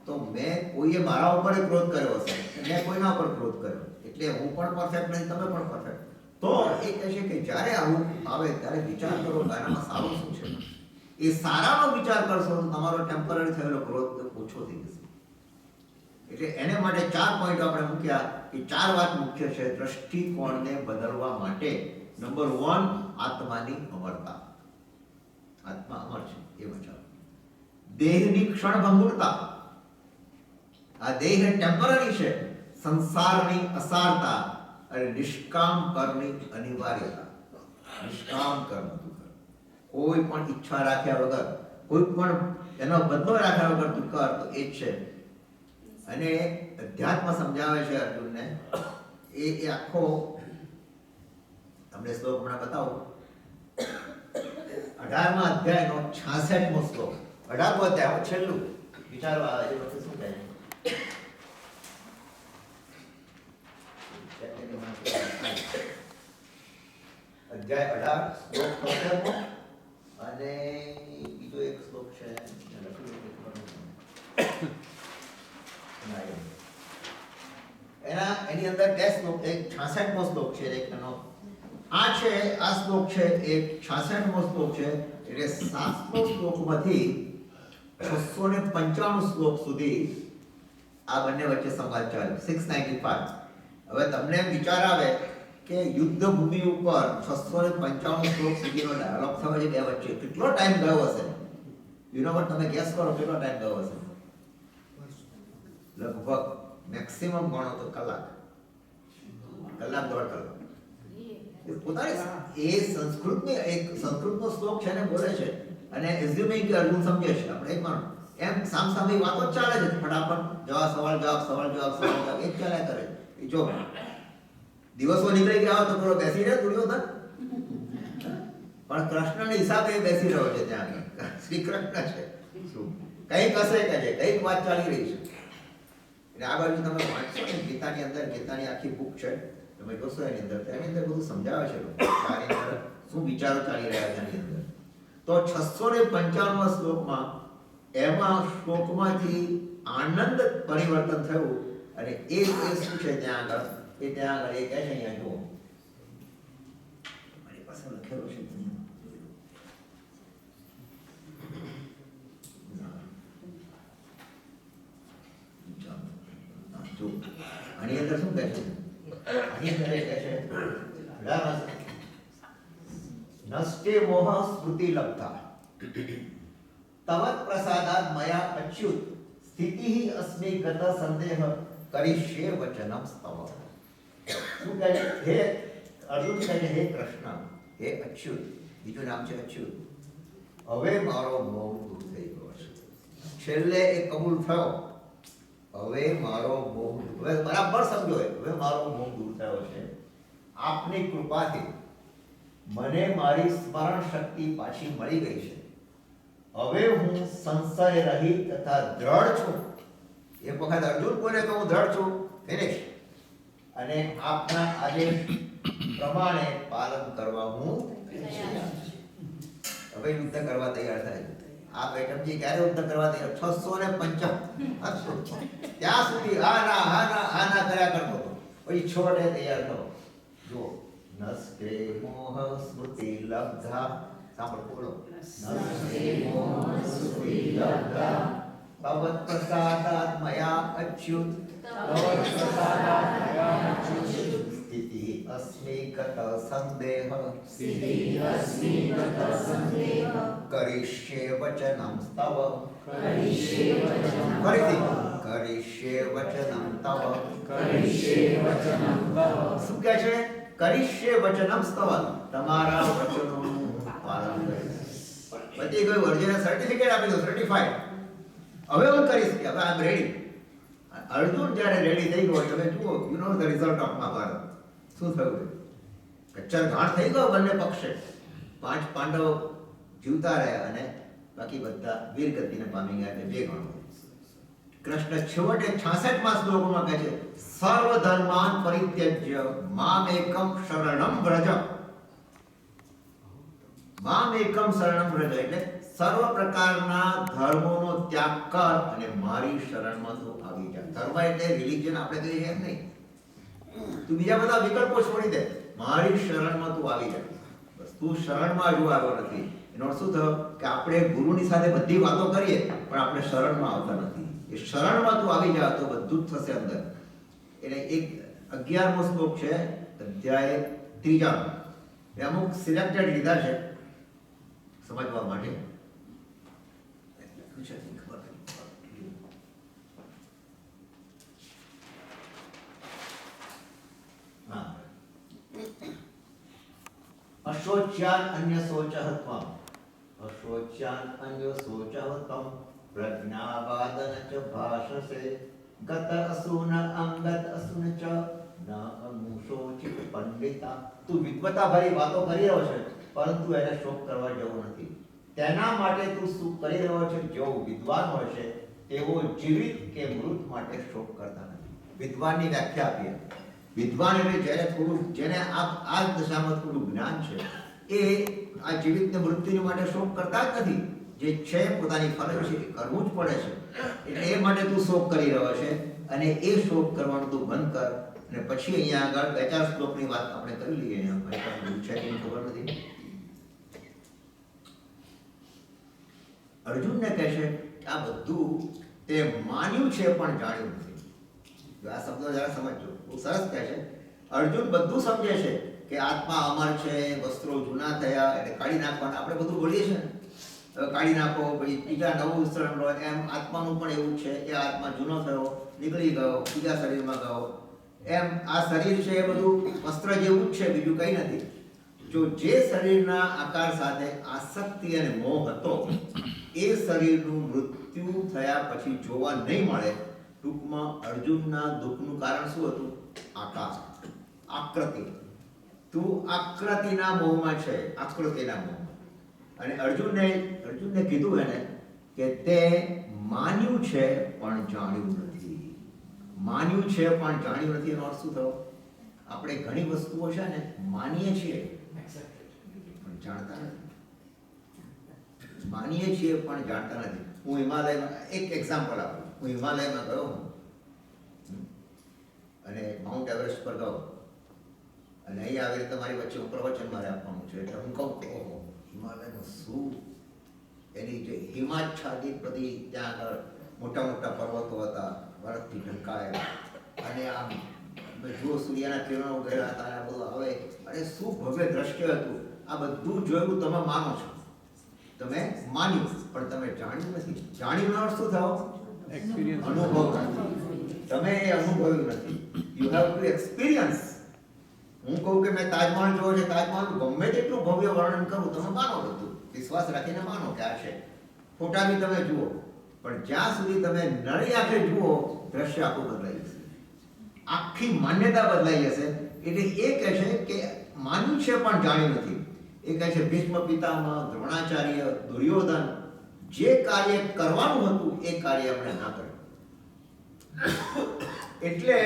તો તો મેં કોઈએ મારા ઉપર ક્રોધ કર્યો હશે, મેં કોઈના ઉપર ક્રોધ કર્યો, એટલે હું પણ પરફેક્ટ નથી, તમે પણ પરફેક્ટ. તો એ કહે છે કે જ્યારે આવું આવે ત્યારે વિચાર કરો કે આનામાં સારું શું છે. એ સારાનો વિચાર કરશો તો તમારો ટેમ્પરરી થયેલો ક્રોધ ઓછો થઈ જશે. એટલે એને માટે 4 પોઈન્ટ આપણે મૂક્યા કે 4 વાત મુખ્ય છે દ્રષ્ટિકોણને બદલવા માટે. નંબર 1, આત્માની અમરતા. આત્મા અમર છે એ બચાવ. દેહની ક્ષણભંગુરતા, આ દેહ ટેમ્પરરી છે. સંસારની અસારતા અને નિષ્કામ કર્મની અનિવાર્યતા. નિષ્કામ કર્મ, કોઈ પણ ઈચ્છા રાખ્યા વગર, કોઈ પણ એનો બદલો રાખ્યા વગર તું કર, તો એ જ છે. અને અધ્યાત્મ સમજાવે છે અર્જુનને. એ આખો તમને શ્લોક હમણાં બતાવું. 18મા અધ્યાયનો 66મો શ્લોક. 18મો અધ્યાય છેલ્લું વિચારો આવે છે વખતે શું કહે છે? અધ્યાય 18 શ્લોક 73મો અને બીજો એક શ્લોક છે એની અંદર 10 શ્લોક, એક 66મો શ્લોક છે, એક એનો આ છે, આ શ્લોક છે, એક 66મો શ્લોક છે. એટલે 7મો શ્લોકમાંથી 695 શ્લોક સુધી આ બંને વચ્ચે સંવાદ ચાલ્યો. 695. હવે તમને વિચાર આવે કે યુદ્ધ ભૂમિ ઉપર 695 શ્લોક સુધીનો ડાયલોગ થયો છે બે વચ્ચે, કેટલો ટાઈમ ગયો હશે? યુ નો વોટ, તમે ગેસ કરો કેટલો ટાઈમ ગયો હશે? લગભગ મેક્સિમમ ગણો તો કલાક, 1.5 કલાક. પોતાની એ સંસ્કૃતનો શ્લોક છે ને બોલે છે, અને એઝ્યુમિંગ કે અર્જુન સમજે છે. આપણે એક માનો એમ સામસામી વાતો ચાલે છે, ફટાફટ જવાબ સવાલ જવાબ સવાલ જવાબ સવાલ જવાબ એક ચાલ્યા કરે. જો દિવસો નીકળી ગયા તો થોડો બેસી રહે દુર્યોધન, પણ કૃષ્ણના હિસાબે બેસી રહ્યો છે ત્યાં. શ્રી કૃષ્ણ છે, કઈક હશે કે છે, કઈક વાત ચાલી રહી છે. એટલે આ બાજુ તમે વાંચશો ને ગીતાની અંદર, ગીતાની આખી બુક છે, તમે જોશો એની અંદર બધું સમજાવે છે આની અંદર શું વિચારો ચાલી રહ્યા છે એની અંદર. તો 695મા શ્લોકમાં એમાં શ્લોકમાંથી આનંદ પરિવર્તન થયું, અને એ શું છે ત્યાં આગળ, એ ત્યાં આગળ એ કહે છે, અહીંયા જુઓ મારી પાસે લખેલો છે. આની અંદર શું કહે છે? આની અંદર કહે છે નષ્ટે મોહ સ્મૃતિ લબ્ધા તવત પ્રસાદાદ મયા અચ્યુત સ્થિતિ અસ્મિ ગત સંદેહ કરીષ્યે વચનમ સ્તવ. શું કહે છે? હે અર્જુન કહે છે, હે કૃષ્ણ, હે અચ્યુત, બીજું નામ છે અચ્યુત, હવે મારો મોહ દૂર થઈ ગયો છે. છેલ્લે એ કબૂલ થયો, હવે મારો મોહ, હવે બરાબર સમજો, હવે મારો મોહ દૂર થયો છે. આપની કૃપાથી મને મારી સ્મરણ શક્તિ પાછી મળી ગઈ છે. હવે હું સંશય રહિત તથા દ્રઢ છું. એક વખત અર્જુન બોલે તો હું દ્રઢ છું, ફિનિશ. અને આપના આદેશ પ્રમાણે પાલન કરવા હું તૈયાર છું. હવે યુદ્ધ કરવા તૈયાર થાય. આ બેટમજી ક્યારે યુદ્ધ કરવા તૈયાર? 655 ત્યાં સુધી આના કર્યા કરતો હતો, પછી છોડે તૈયાર થયો. જો નષ્ટે મોહ સ્મૃતિ લબ્ધા, સાંભળો બોલો, નષ્ટે મોહ સ્મૃતિ લબ્ધા ભવત પ્રસાદાત મયા અચ્યુત, ભવત પ્રસાદાત મયા અચ્યુત સ્થિતિ અસ્મિ ગત સંદેહ, સ્થિતિ અસ્મિ ગત સંદેહ કરીષ્યે વચનમ તવ, કરીષ્યે વચનમ, ફરીથી કરીષ્યે વચનમ તવ, કરીષ્યે વચનમ તવ. શું કહે છે? કરીષ્યે વચનમ તવ, તમારા વચનોનું પાલન કરીશ. પછી કોઈ વર્જિન સર્ટિફિકેટ આપી દો, સર્ટિફાઈડ. હવે હું કરીશ, કે હવે આઈ એમ રેડી. અર્જુન જ્યારે રેડી થઈ ગયો, તમે જુઓ, you know the result of Mahabharata. શું થયું? કચ્છર ઘાટ થઈ ગયો બંને પક્ષે. 5 પાંડવ જીવતા રહ્યા અને બાકી બધા વીર ગતિને પામી ગયા, એટલે 2 ગણો. કૃષ્ણ છેવટે 66મા શ્લોકમાં કહે છે, સર્વ ધર્માન પરિત્યજ્ય મામ એકમ શરણમ વ્રજ. મામ એકમ શરણમ વ્રજ એટલે સર્વ પ્રકારના ધર્મોનો ત્યાગ કર અને મારી શરણમાં તું આવી જા. ધર્મ એટલે રિલિજન આપણે કહીએ એમ નહીં. તું બીજા બધા વિકલ્પો છોડી દે, મારી શરણમાં તું આવી જા. બસ તું શરણમાં હજુ આવ્યો નથી. એનો અર્થ શું થયો કે આપણે ગુરુની સાથે બધી વાતો કરીએ પણ આપણે શરણમાં આવતા નથી. એ શરણમાં તું આવી જા તો બધું જ થશે અંદર. એટલે એક 11મો શ્લોક છે અધ્યાય 3. એ અમુક સિલેક્ટેડ લીધા છે સમજવા માટે. અશોચ્યાન અન્ય શોચઃ ત્વમ અશોચ્યાન અન્ય શોચઃ ત્વમ પ્રજ્ઞાવાદન ચ ભાષસે ગત અસુન અંગત અસુન ચ ન અનુશોચિત પંડિતા. તું વિદ્વતા ભરી વાતો કરી રહ્યો છે પરંતુ એને શોક કરવા જેવું નથી. તેના માટે તું શું કરી રહ્યો છે? જેવો વિદ્વાન હોય છે તેવો જીવિત કે મૃત માટે શોક કરતા નથી. વિદ્વાનની વ્યાખ્યા આપીએ. વિદ્વાન એટલે જ્યારે થોડું જેને આ દશામાં થોડું જ્ઞાન છે એ આ જીવિત ને મૃત્યુની માટે શોક કરતા જ નથી. જે છે પોતાની ફરજ છે એ કરવું જ પડે છે. એટલે એ માટે તું શોક કરી રહ્યો છે અને એ શોક કરવાનું તું બંધ કર. અને પછી અહીંયા આગળ 2-4 શ્લોકની વાત આપણે કરી લઈએ. મારી પાસે છે કે ખબર નથી. અર્જુનને કહે છે આ બધું તે માન્યું છે પણ જાણ્યું નથી. આ શબ્દો જરા સમજજો, બહુ સરસ કહે છે. અર્જુન બધું સમજે છે કે આત્મા અમર છે, વસ્ત્રો જૂના થયા એટલે કાઢી નાખવાના. આપણે બધું બોલીએ છીએ ને, હવે કાઢી નાખો પછી બીજા નવું વિસ્તરણ લો. એમ આત્માનું પણ એવું છે કે આત્મા જૂનો થયો, નીકળી ગયો, બીજા શરીરમાં ગયો. એમ આ શરીર છે એ બધું વસ્ત્ર જેવું જ છે, બીજું કંઈ નથી. જો જે શરીરના આકાર સાથે આસક્તિ અને મોહ હતો એ શરીરનું મૃત્યુ થયા પછી જોવા નહીં મળે. ટૂંકમાં અર્જુનના દુઃખનું કારણ શું હતું? આકાશ, આકૃતિ. તું આકૃતિના મોહમાં છે, આકૃતિના મોહમાં. અને અર્જુનને કીધું એને કે તે માન્યું છે પણ જાણ્યું નથી. માન્યું છે પણ જાણ્યું નથી એનો અર્થ શું થયો? આપણે ઘણી વસ્તુઓ છે ને માનીએ છીએ પણ જાણતા નથી. માનીએ છીએ પણ જાણતા નથી. હું હિમાલયમાં એક એક્ઝામ્પલ આપું. હું હિમાલયમાં ગયો અને માઉન્ટ એવરેસ્ટ પર ગયો અને અહીં આવી રીતે તમારી વચ્ચે હું પ્રવચન મારે આપવાનું છે. એટલે હું કહું ઓહો હિમાલયમાં શું એની જે હિમાચ્છાદિત બધી ત્યાં આગળ મોટા મોટા પર્વતો હતા, બરફથી ઢંકાયેલા, અને આમ જુઓ સૂર્યના કિરણો ગયા હતા, આ બધું આવે અને શું ભવ્ય દ્રશ્ય હતું. આ બધું જોયું તમે માનો છો, તમે માન્યું પણ તમે જાણ્યું નથી. જાણ્યું અર્થ શું થયો? અનુભવ નથી. તમે એ અનુભવ્યું નથી. You have to experience. હું કહું કે મેં તાજમહલ જોયો છે, તાજમહલનું ગમે તેટલું ભવ્ય વર્ણન કરું તમે માનો બધું, વિશ્વાસ રાખીને માનો કે આ છે. ફોટા બી તમે જુઓ પણ જ્યાં સુધી તમે નરી આંખે જુઓ દ્રશ્ય આખું બદલાઈ જશે, આખી માન્યતા બદલાઈ જશે. એટલે એ કહે છે કે માન્યું છે પણ જાણ્યું નથી. એ કહે છે ભીષ્મ પિતામહ, દ્રોણાચાર્ય, દુર્યોધન જે કાર્ય કરવાનું હતું એ કાર્ય આપણે ના કર્યું. એટલે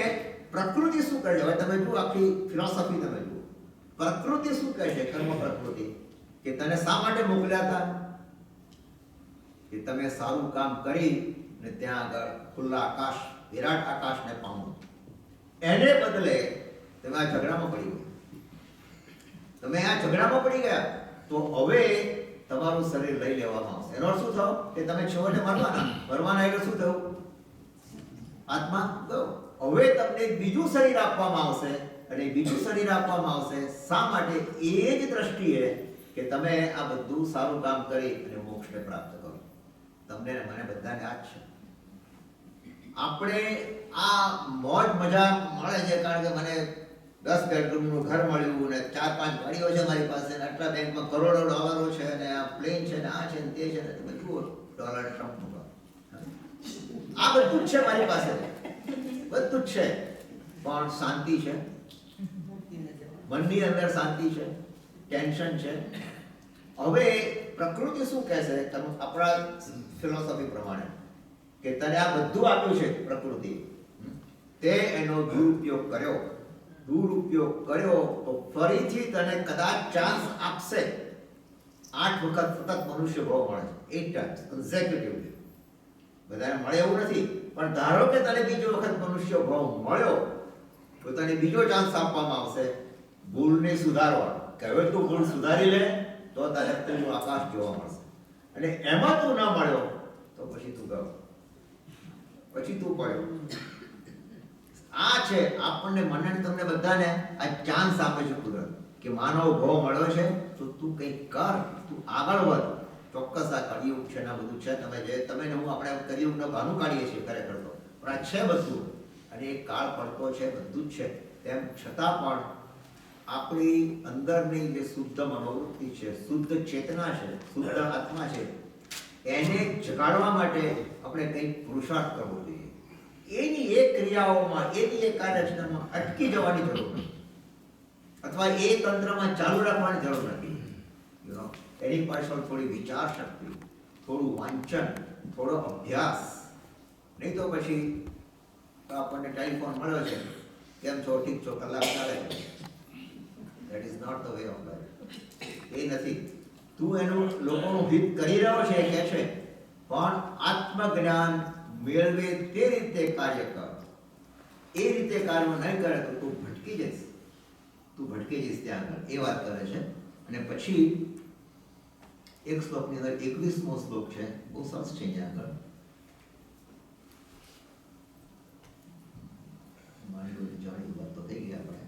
પ્રકૃતિ શું કહે છે? હવે તમે જુઓ આખી ફિલોસોફી તમે જુઓ. પ્રકૃતિ શું કહે છે? કર્મ પ્રકૃતિ કે તને શા માટે મોકલ્યા હતા? કે તમે સારું કામ કરી ને ત્યાં આગળ ખુલ્લા આકાશ, વિરાટ આકાશને પામો. એને બદલે તમે આ ઝઘડામાં પડી ગયા. તમે આ ઝઘડામાં પડી ગયા તો હવે તમારું શરીર લઈ લેવામાં આવશે. એનો શું થયો? કે તમે છેવટે મરવાના એટલે શું થયું? આત્મા ગયો. હવે તમને બીજું શરીર આપવામાં આવશે અને બીજું શરીર આપવામાં આવશે શા માટે? એ જ દ્રષ્ટિએ કે તમે આ બધું સારું કામ કરી અને મોક્ષને પ્રાપ્ત કરો. તમને ને મને બધાને આ જ છે. આપણે આ મોજ મજા મળે છે કારણ કે મને 10 બેડરૂમનું ઘર મળ્યું ને 4-5 ગાડીઓ છે મારી પાસે, આટલા બેંકમાં કરોડો ડોલરો છે ને આ પ્લેન છે ને આ છે ને તે છે ને તમે જુઓ ડોનાલ્ડ ટ્રમ્પનું આ બધું જ છે મારી પાસે, બધું જ છે. પણ શાંતિ છે? મનની અંદર શાંતિ છે? ટેન્શન છે? હવે પ્રકૃતિ શું કહે છે આપણા ફિલોસોફી પ્રમાણે કે તને આ બધું આપ્યું છે પ્રકૃતિ, તે એનો દુરુપયોગ કર્યો તો ફરીથી તને કદાચ ચાન્સ આપશે. 8 વખત સતત મનુષ્ય ભાવ મળે છે, 8 times consecutively. બધાને મળે એવું નથી, પણ ધારો કે તને બીજો વખત મનુષ્ય ભાવ મળ્યો તો તને બીજો ચાન્સ આપવામાં આવશે ભૂલને સુધારવા, કે હવે તું ભૂલ સુધારી લે તો તને પેલું આકાશ જોવા મળશે, અને એમાં તું ના મળ્યો તો પછી તું ગયો, પછી તું પડ્યો. આ છે આપણને, મને તમને બધાને આ ચાન્સ આપે છે કુદરત, કે માનવ ભાવ મળ્યો છે તો તું કંઈક કર, તું આગળ વધ. ચોક્કસ આ કળિયુગ છે ને બધું છે, તમે ને હું આપણે કળિયુગનો બહાનું કાઢીએ છીએ ખરેખર તો, પણ આ છે બધું, અને એ કાળ પડતો છે, બધું જ છે. તેમ છતાં પણ આપણી અંદરની જે શુદ્ધ મનોવૃત્તિ છે, શુદ્ધ ચેતના છે, શુદ્ધ આત્મા છે, એને જગાડવા માટે આપણે કંઈક પુરુષાર્થ કરવો જોઈએ. એની એક ક્રિયાઓમાં, એની એક કાર્યરચનામાં અટકી જવાની જરૂર નથી, અથવા એ તંત્રમાં ચાલુ રાખવાની જરૂર નથી. એની પાછળ થોડી વિચાર શક્તિ, થોડું વાંચન, થોડો અભ્યાસ, નહીં તો પછી આપણને ટેલિફોન મળ્યો છે, કેમ છો, ઠીક છો, કલાક ચાલે, that is not the way of life. એ નથી. તું એનું લોકોનું હિત કરી રહ્યો છે કે છે, પણ આત્મજ્ઞાન મેળવે તે રીતે કાર્ય કર. એ રીતે કાર્ય નહીં કરે તો તું ભટકી જઈશ, ત્યાં આગળ એ વાત કરે છે. અને પછી એક શ્લોકની અંદર 21મો શ્લોક છે, બહુ સરસ છે. અહીંયા આગળ મારી બધી જાણી વાત તો થઈ ગઈ આપણે.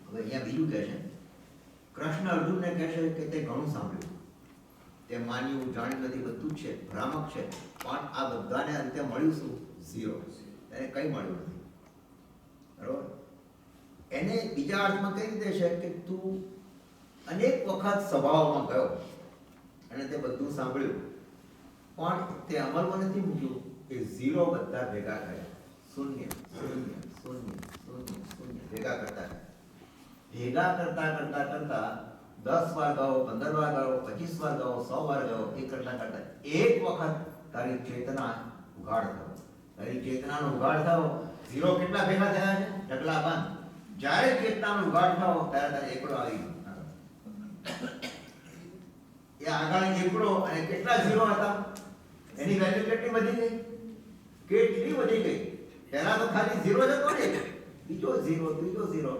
હવે અહીંયા બીજું કહે છે, કૃષ્ણ અર્જુનને કહે છે કે તે ઘણું સાંભળ્યું, તે માન્યું, જાણ્યું નથી, બધું જ છે, ભ્રામક છે, પણ આ બધાને અંતે મળ્યું શું? 0. એને કંઈ મળ્યું નથી. બરોબર? એને બીજા અર્થમાં કઈ રીતે છે કે તું અનેક વખત સભાઓમાં ગયો અને તે બધું સાંભળ્યું, પણ તે અમલમાં નથી મૂક્યું. એ 0 બધા ભેગા કર્યા, 0 0 0 0 0 ભેગા કરતા 10 વાર ગયો, 15 વાર ગયો, 25 વાર ગયો, 100 વાર ગયો, એ કરતા એક વખત તારી ચેતના ઉઘાડ થયો. તારી ચેતનાનો ઉઘાડ થયો, 0 કેટલા ભેગા થયા છે? ઢગલા બંધ. જ્યારે ચેતનાનો ઉઘાડ થયો ત્યારે તારે એકડો આવી ગયો. એ આગળ એકડો અને કેટલા 0 હતા, એની વેલ્યુ કેટલી વધી ગઈ? કેટલી વધી ગઈ? પહેલા તો ખાલી 0 જ હતો ને, બીજો 0, ત્રીજો 0.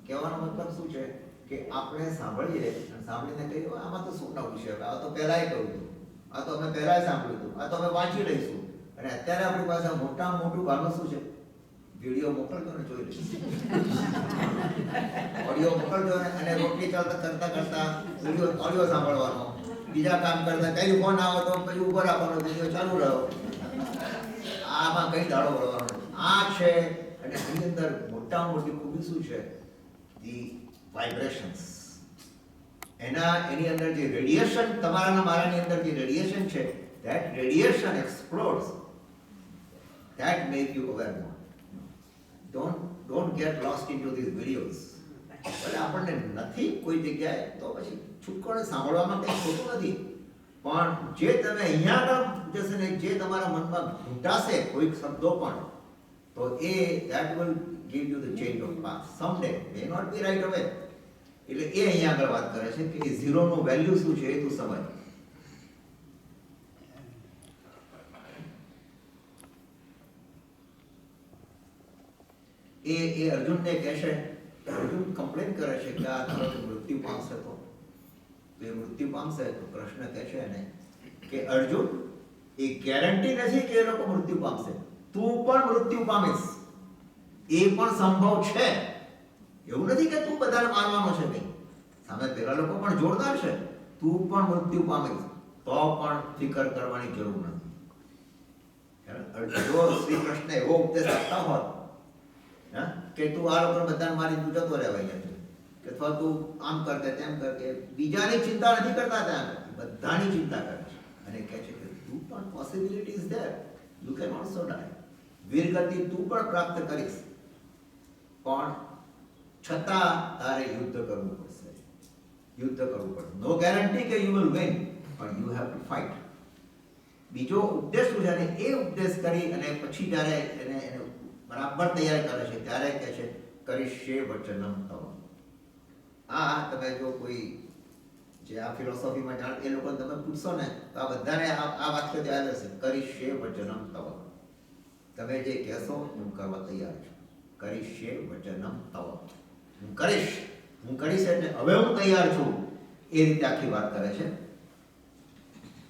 કહેવાનો મતલબ શું છે કે આપણે સાંભળીએ અને સાંભળીને કહીએ આમાં તો શું નવું છે, આ તો પહેલાય કહ્યું હતું, આ તો અમે પહેલાય સાંભળ્યું હતું, આ તો અમે વાંચી લઈશું. અને અત્યારે આપણી પાસે મોટામાં મોટું ગાનું શું છે? વિડીયો મોકલજો ને જોઈ લઈશું, ઓડિયો મોકલજો ને, અને રોટલી કરતા ઓડિયો સાંભળવાનો, બીજા કામ કરતા કઈ ફોન આવો તો પછી ઉભો રાખવાનો, વિડીયો ચાલુ રહ્યો. આમાં કઈ દાડો વળવાનો આ છે. અને એની અંદર મોટામાં મોટી ખૂબી શું છે? The vibrations. એની અંદર જે રેડિયેશન, તમારાના મારાની અંદર જે રેડિયેશન છે, that radiation explodes, that make you aware more. Don't get lost into these videos. ભલે આપણને નથી કોઈ જગ્યાએ તો પછી છૂટકોને સાંભળવામાં કંઈ ખોટું નથી, પણ જે તમે અહીંયા આગળ જશે ને, જે તમારા મનમાં ઘૂંટાશે કોઈક શબ્દો પણ, તો એ that will give you the change of path someday, may not be right away. એટલે એ અહીંયા આગળ વાત કરે છે કે એ 0 નું વેલ્યુ શું છે એ તું સમજ. એ અર્જુનને કહેશે, અર્જુન કમ્પ્લેન કરે છે કે આ તારો મૃત્યુ પામશે, તો એ મૃત્યુ પામશે તો કૃષ્ણ કહે છે એને કે અર્જુન, એ ગેરંટી નથી કે એ લોકો મૃત્યુ પામશે, તું પણ મૃત્યુ પામીશ, એ પણ સંભવ છે. એવું નથી કે તું બધાને મારવાનો છે, કંઈ સામે પેલા લોકો પણ જોરદાર છે, તું પણ મૃત્યુ પામીશ, તો પણ ફિકર કરવાની જરૂર નથી. જો શ્રી કૃષ્ણ એવો ઉપદેશ આપતા હોત કે તું આ લોકો બધાને મારી તું જતો રહેવાય, અથવા તું આમ કરતે તેમ કરતે, બીજાની ચિંતા નથી કરતા, ત્યાં બધાની ચિંતા કરે છે. અને કહે છે કે તું પણ possibility is there, you can also die, વીરગતિ તું પણ પ્રાપ્ત કરીશ, પણ છતાં તારે યુદ્ધ કરવું પડશે. નો ગેરંટી કે યુ વિલ વિન, પણ યુ હેવ ટુ ફાઇટ. બીજો ઉપદેશ શું છે, અને એ ઉપદેશ કરી અને પછી જ્યારે એને બરાબર તૈયાર કરે છે ત્યારે કહે છે કરીશ્યે વચનમ તવ. આ તમે જો કોઈ જે આ ફિલોસોફીમાં જાણ એ લોકો તમે પૂછશો ને તો આ બધાને આ વાક્ય યાદ હશે, કરીશ્યે વચનમ તવ. તમે જે કહેશો હું કરવા તૈયાર છું. કરીશ્યે વચનમ તવ, હું કરીશ એટલે હવે હું તૈયાર છું, એ રીતે આખી વાત કરે છે.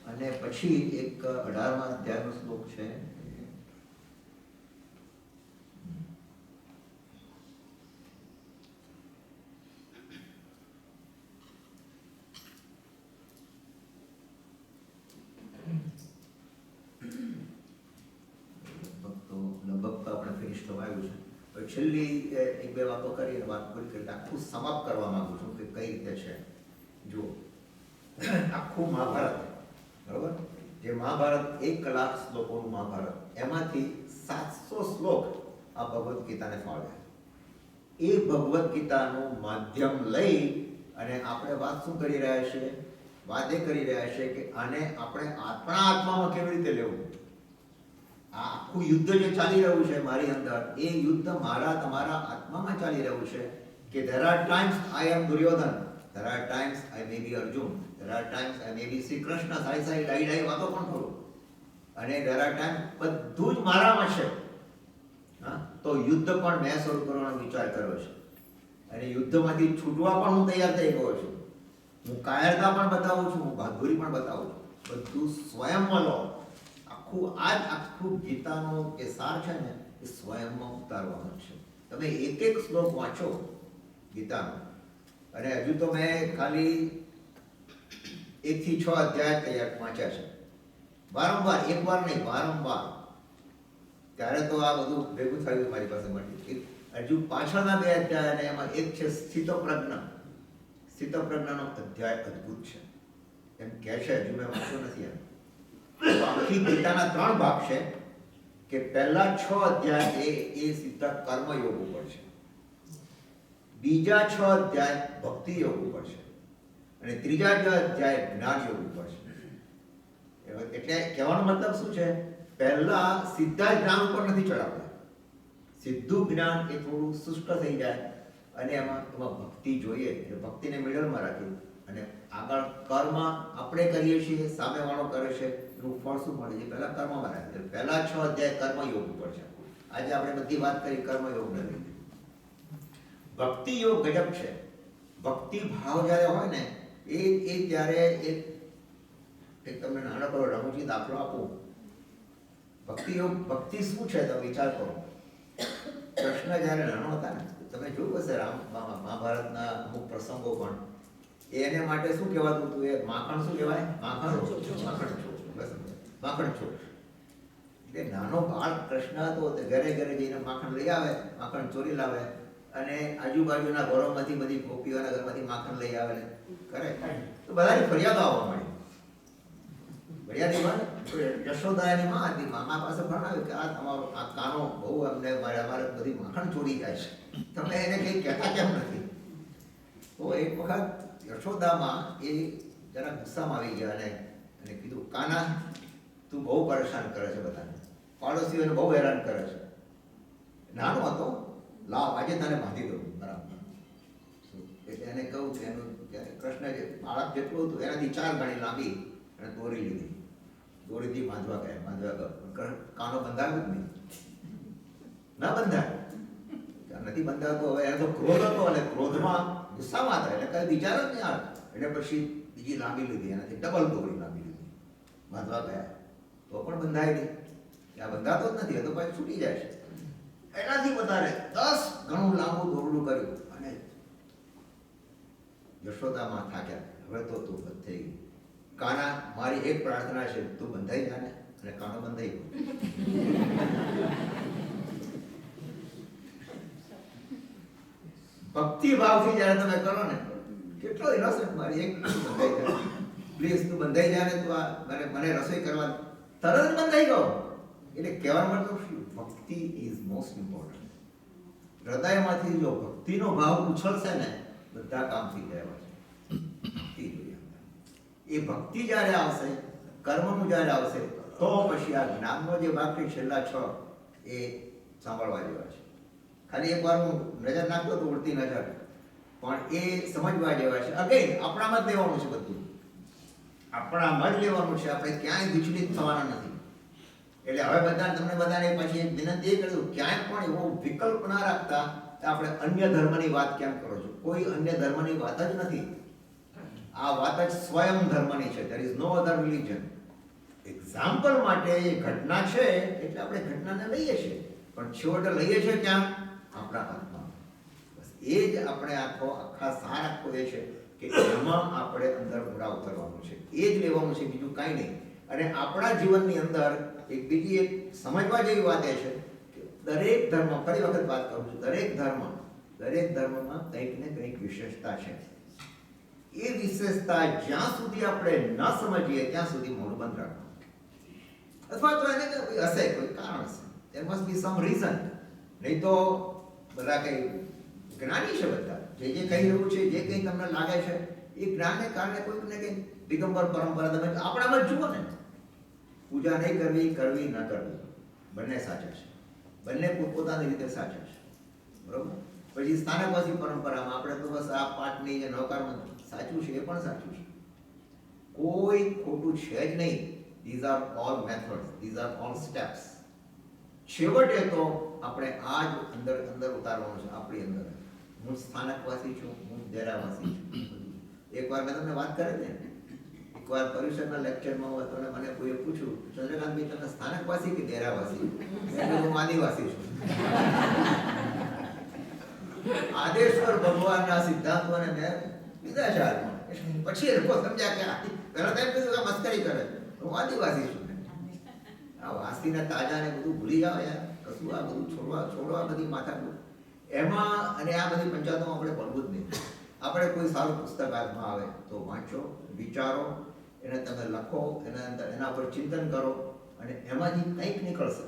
અને પછી એક 18મા અધ્યાયનો શ્લોક છે, લગભગ તો આપણે ફિનિશ થવા આવ્યું છે. હવે છેલ્લી એક બે વાતો કરી અને વાત પૂરી કરી આખું સમાપ્ત કરવા માંગુ છું કે કઈ રીતે છે. જુઓ, આખું મહાભારત, બરોબર, જે મહાભારત 1 કલાક શ્લોકોનું મહાભારત, એમાંથી 700 શ્લોક આ ભગવદ્ ગીતાને ફાળવ્યા. એ ભગવદ્ ગીતાનું માધ્યમ લઈ અને આપણે વાત શું કરી રહ્યા છીએ? વાત એ કરી રહ્યા છે કે આને આપણે આપણા આત્મામાં કેવી રીતે લેવું. આ આખું યુદ્ધ જે ચાલી રહ્યું છે મારી અંદર, એ યુદ્ધ મારા તમારા આત્મામાં ચાલી રહ્યું છે. કે there are times I am Duryodhan, there are times I may be Arjun, there are times I may be Shri Krishna, સારી ડાઈ વાતો પણ કરું, અને there are times બધું જ મારામાં છે. હા, તો યુદ્ધ પણ મેં શરૂ કરવાનો વિચાર કર્યો છે, અને યુદ્ધમાંથી છૂટવા પણ હું તૈયાર થઈ ગયો છું. હું કાયરતા પણ બતાવું છું, હું બહાદુરી પણ બતાવું છું, બધું સ્વયંમાં લો. આખું ગીતાનો જે સાર છે ને એ સ્વયંમાં ઉતારવાનો છે. તમે એક એક શ્લોક વાંચો ગીતાનો, અને હજુ તો મેં ખાલી 1 થી 6 અધ્યાય તૈયાર વાંચ્યા છે. વારંવાર, એકવાર નહીં, વારંવાર. ત્યારે તો આ બધું ભેગું થયું મારી પાસે મળી. હજુ પાછળના 2 અધ્યાય, અને એમાં એક છે સ્થિતપ્રજ્ઞ. સ્થિતપ્રજ્ઞનો અધ્યાય અદ્ભુત છે એમ કહે છે, હજુ મેં વાંચ્યો નથી એમ. આખી ગીતાના 3 ભાગ છે. કે પહેલા 6 અધ્યાય એ સીધા કર્મયોગ ઉપર છે, બીજા 6 અધ્યાય ભક્તિ યોગ ઉપર છે, અને ત્રીજા 6 અધ્યાય જ્ઞાન યોગ ઉપર છે. એટલે કહેવાનો મતલબ શું છે? પહેલા સીધા જ્ઞાન ઉપર નથી ચડાવતા. સીધું જ્ઞાન એ થોડું શુષ્ક થઈ જાય, અને એમાં ભક્તિ જોઈએ. એટલે ભક્તિને મિડલમાં રાખી અને આગળ કર્મ આપણે કરીએ છીએ, સામેવાળો કરે છે, એનું ફળ શું મળે છે પહેલા કર્મમાં રાખે. પહેલા 6 અધ્યાય કર્મયોગ ઉપર છે. આજે આપણે બધી વાત કરી કર્મયોગ નથી. ભક્તિ યોગ ગજબ છે. ભક્તિ ભાવ જ્યારે હોય ને એ ત્યારે એક તમને નાનકડો રમૂજી દાખલો આપું. ભક્તિ યોગ, ભક્તિ શું છે તમે વિચાર કરો. કૃષ્ણ જ્યારે નાનો હતા ને, તમે જોયું હશે મહાભારતના અમુક પ્રસંગો પણ, એને માટે શું કહેવાતું હતું? એ માખણ શું કહેવાય? માખણ ચોર. એટલે નાનો બાળ કૃષ્ણ હતો તે ઘરે ઘરે જઈને માખણ લઈ આવે, માખણ ચોરી લાવે, અને આજુબાજુના ઘરોમાંથી બધી ગોપીઓના ઘરમાંથી માખણ લઈ આવે ને કરે. તો બધાની ફરિયાદો આવવા મળી. ફરિયાદીમાં યશોદાની માં હતી, મામા પાસે ભણાવ્યું કે આ તમારો આ કાનો બહુ અમને અમારે બધી માખણ ચોરી જાય છે, તમે એને કંઈ કહેતા કેમ નથી? તો એક વખત યશોદામાં એ જરા ગુસ્સામાં આવી ગયા અને કીધું, કાના તું બહુ પરેશાન કરે છે બધાને, પાડોશીઓને બહુ હેરાન કરે છે. નાનો હતો, લાવ આજે તને બાંધી દઉં. બરાબર. એટલે એને કહું કે એનું કૃષ્ણ જે બાળક જેટલું હતું એનાથી 4 ગણી લાંબી અને દોરી લીધી. દોરીથી બાંધવા ગયો. કાનો બંધાવ્યો જ નહીં, ના બંધાય, નથી બંધાતો. હવે એને તો ક્રોધ હતો, અને ક્રોધમાં ગુસ્સામાં હતા, એટલે કઈ વિચાર જ નહીં આવે. એટલે પછી બીજી લાંબી લીધી, એનાથી ડબલ દોરી લાંબી લીધી, બાંધવા ગયા. તો પણ બંધાય નહીં. આ બંધાતો જ નથી, એ તો પછી છૂટી જાય છે. એનાથી વધારે 10 ગણું લાંબુ દોરડું કર્યું, અને યશોદામાં થાક્યા. હવે તો તું બંધ થઈ ગઈ. કાના, મારી એક પ્રાર્થના છે, તું બંધાઈ જા ને. અને કાનો બંધાઈ ગયો. ભક્તિ ભાવથી જયારે તમે કરો ને, કેટલો ઇનોસન્ટ, મારી એક બંધાઈ જાય, પ્લીઝ તું બંધાઈ જા ને, તું મને રસોઈ કરવા, તરત જ બંધાઈ ગયો. એટલે કહેવાનો મતલબ શું? ભક્તિ ઇઝ મોસ્ટ ઇમ્પોર્ટન્ટ. હૃદયમાંથી જો ભક્તિનો ભાવ ઉછળશે ને, બધા કામ થઈ જાય છે. ભક્તિ જોઈએ. એ ભક્તિ જ્યારે આવશે, કર્મનું જ્યારે આવશે, તો પછી આ જ્ઞાનનો જે ભાગ છે છેલ્લા 6 એ સાંભળવા જેવા છે. ખાલી એકવાર હું નજર નાખતો તો ઉડતી નજર, પણ એ સમજવા જેવા છે. અગેન આપણામાં જ લેવાનું છે, બધું આપણામાં જ લેવાનું છે, આપણે ક્યાંય વિચલિત થવાના નથી. એટલે હવે તમને બધાને પછી એક વિનંતી એ કરું, ક્યાંય પણ એવો વિકલ્પ ના રાખતા કે આપણે અન્ય ધર્મની વાત કેમ કરો છો. કોઈ અન્ય ધર્મની વાત જ નથી. આ વાત જ સ્વયં ધર્મની છે. there is no other religion. Example માટે એ ઘટના છે એટલે આપણે ઘટનાને લઈએ છીએ, પણ છેવટે લઈએ છીએ ક્યાં? આપણા હાથમાં. બસ એ જ આપણે આખા સાર આખો એ છે કે એમાં આપણે અંદર ઊંડા ઉતરવાનું છે, એ જ લેવાનું છે, બીજું કાંઈ નહીં. અને આપણા જીવનની અંદર એક બીજી એક સમજવા જેવી વાત એ છે કે દરેક ધર્મ, ફરી વખત વાત કરું છું, દરેક ધર્મમાં કંઈક ને કંઈક વિશેષતા છે. એ વિશેષતા જ્યાં સુધી આપણે ન સમજીએ ત્યાં સુધી મોઢું બંધ રાખવું. અથવા તો એને હશે કોઈ કારણ હશે, there must be some reason. નહીં તો બધા કઈ જ્ઞાની છે, બધા જે કહી રહ્યું છે, જે કંઈ તમને લાગે છે એ જ્ઞાનને કારણે કોઈક ને કંઈક દિગંબર પરંપરા તમે આપણામાં જુઓ ને. પૂજા નહીં કરવી ન કરવી બંને સાચા છે, બંને પોતપોતાની રીતે સાચા છે, બરોબર. પછી સ્થાનકવાસી પરંપરામાં આપણે તો બસ આ પાઠની જે નવકારમાં સાચું છે એ પણ સાચું છે, કોઈ ખોટું છે જ નહીં. These are all methods, these are all steps. છેવટે તો આપણે આ જ અંદર ઉતારવાનું છે આપણી અંદર. હું સ્થાનકવાસી છું, હું ડેરાવાસી છું. એકવાર મેં તમને વાત કરી ને, એકવાર પરિષદના લેક્ચરમાં હતો ને મને કોઈએ પૂછ્યું, ચંદ્રકાંતભાઈ તમે સ્થાનકવાસી કે ડેરાવાસી? હું આદિવાસી છું. આદેશ્વર ભગવાનના સિદ્ધાંતોને મેં લીધા છે હાથમાં. પછી એ લોકો સમજ્યા કે પહેલા તેમ કીધું કે મસ્કરી કરે, હું આદિવાસી છું. આ વાસીને તાજાને બધું ભૂલી જાવ યાર, કશું આ બધું છોડવા બધી માથાકૂટ એમાં. અને આ બધી પંચાયતોમાં આપણે પડવું જ નહીં. આપણે કોઈ સારું પુસ્તક હાથમાં આવે તો વાંચો, વિચારો, એને તમે લખો, એના પર ચિંતન કરો, અને એમાંથી કંઈક નીકળશે.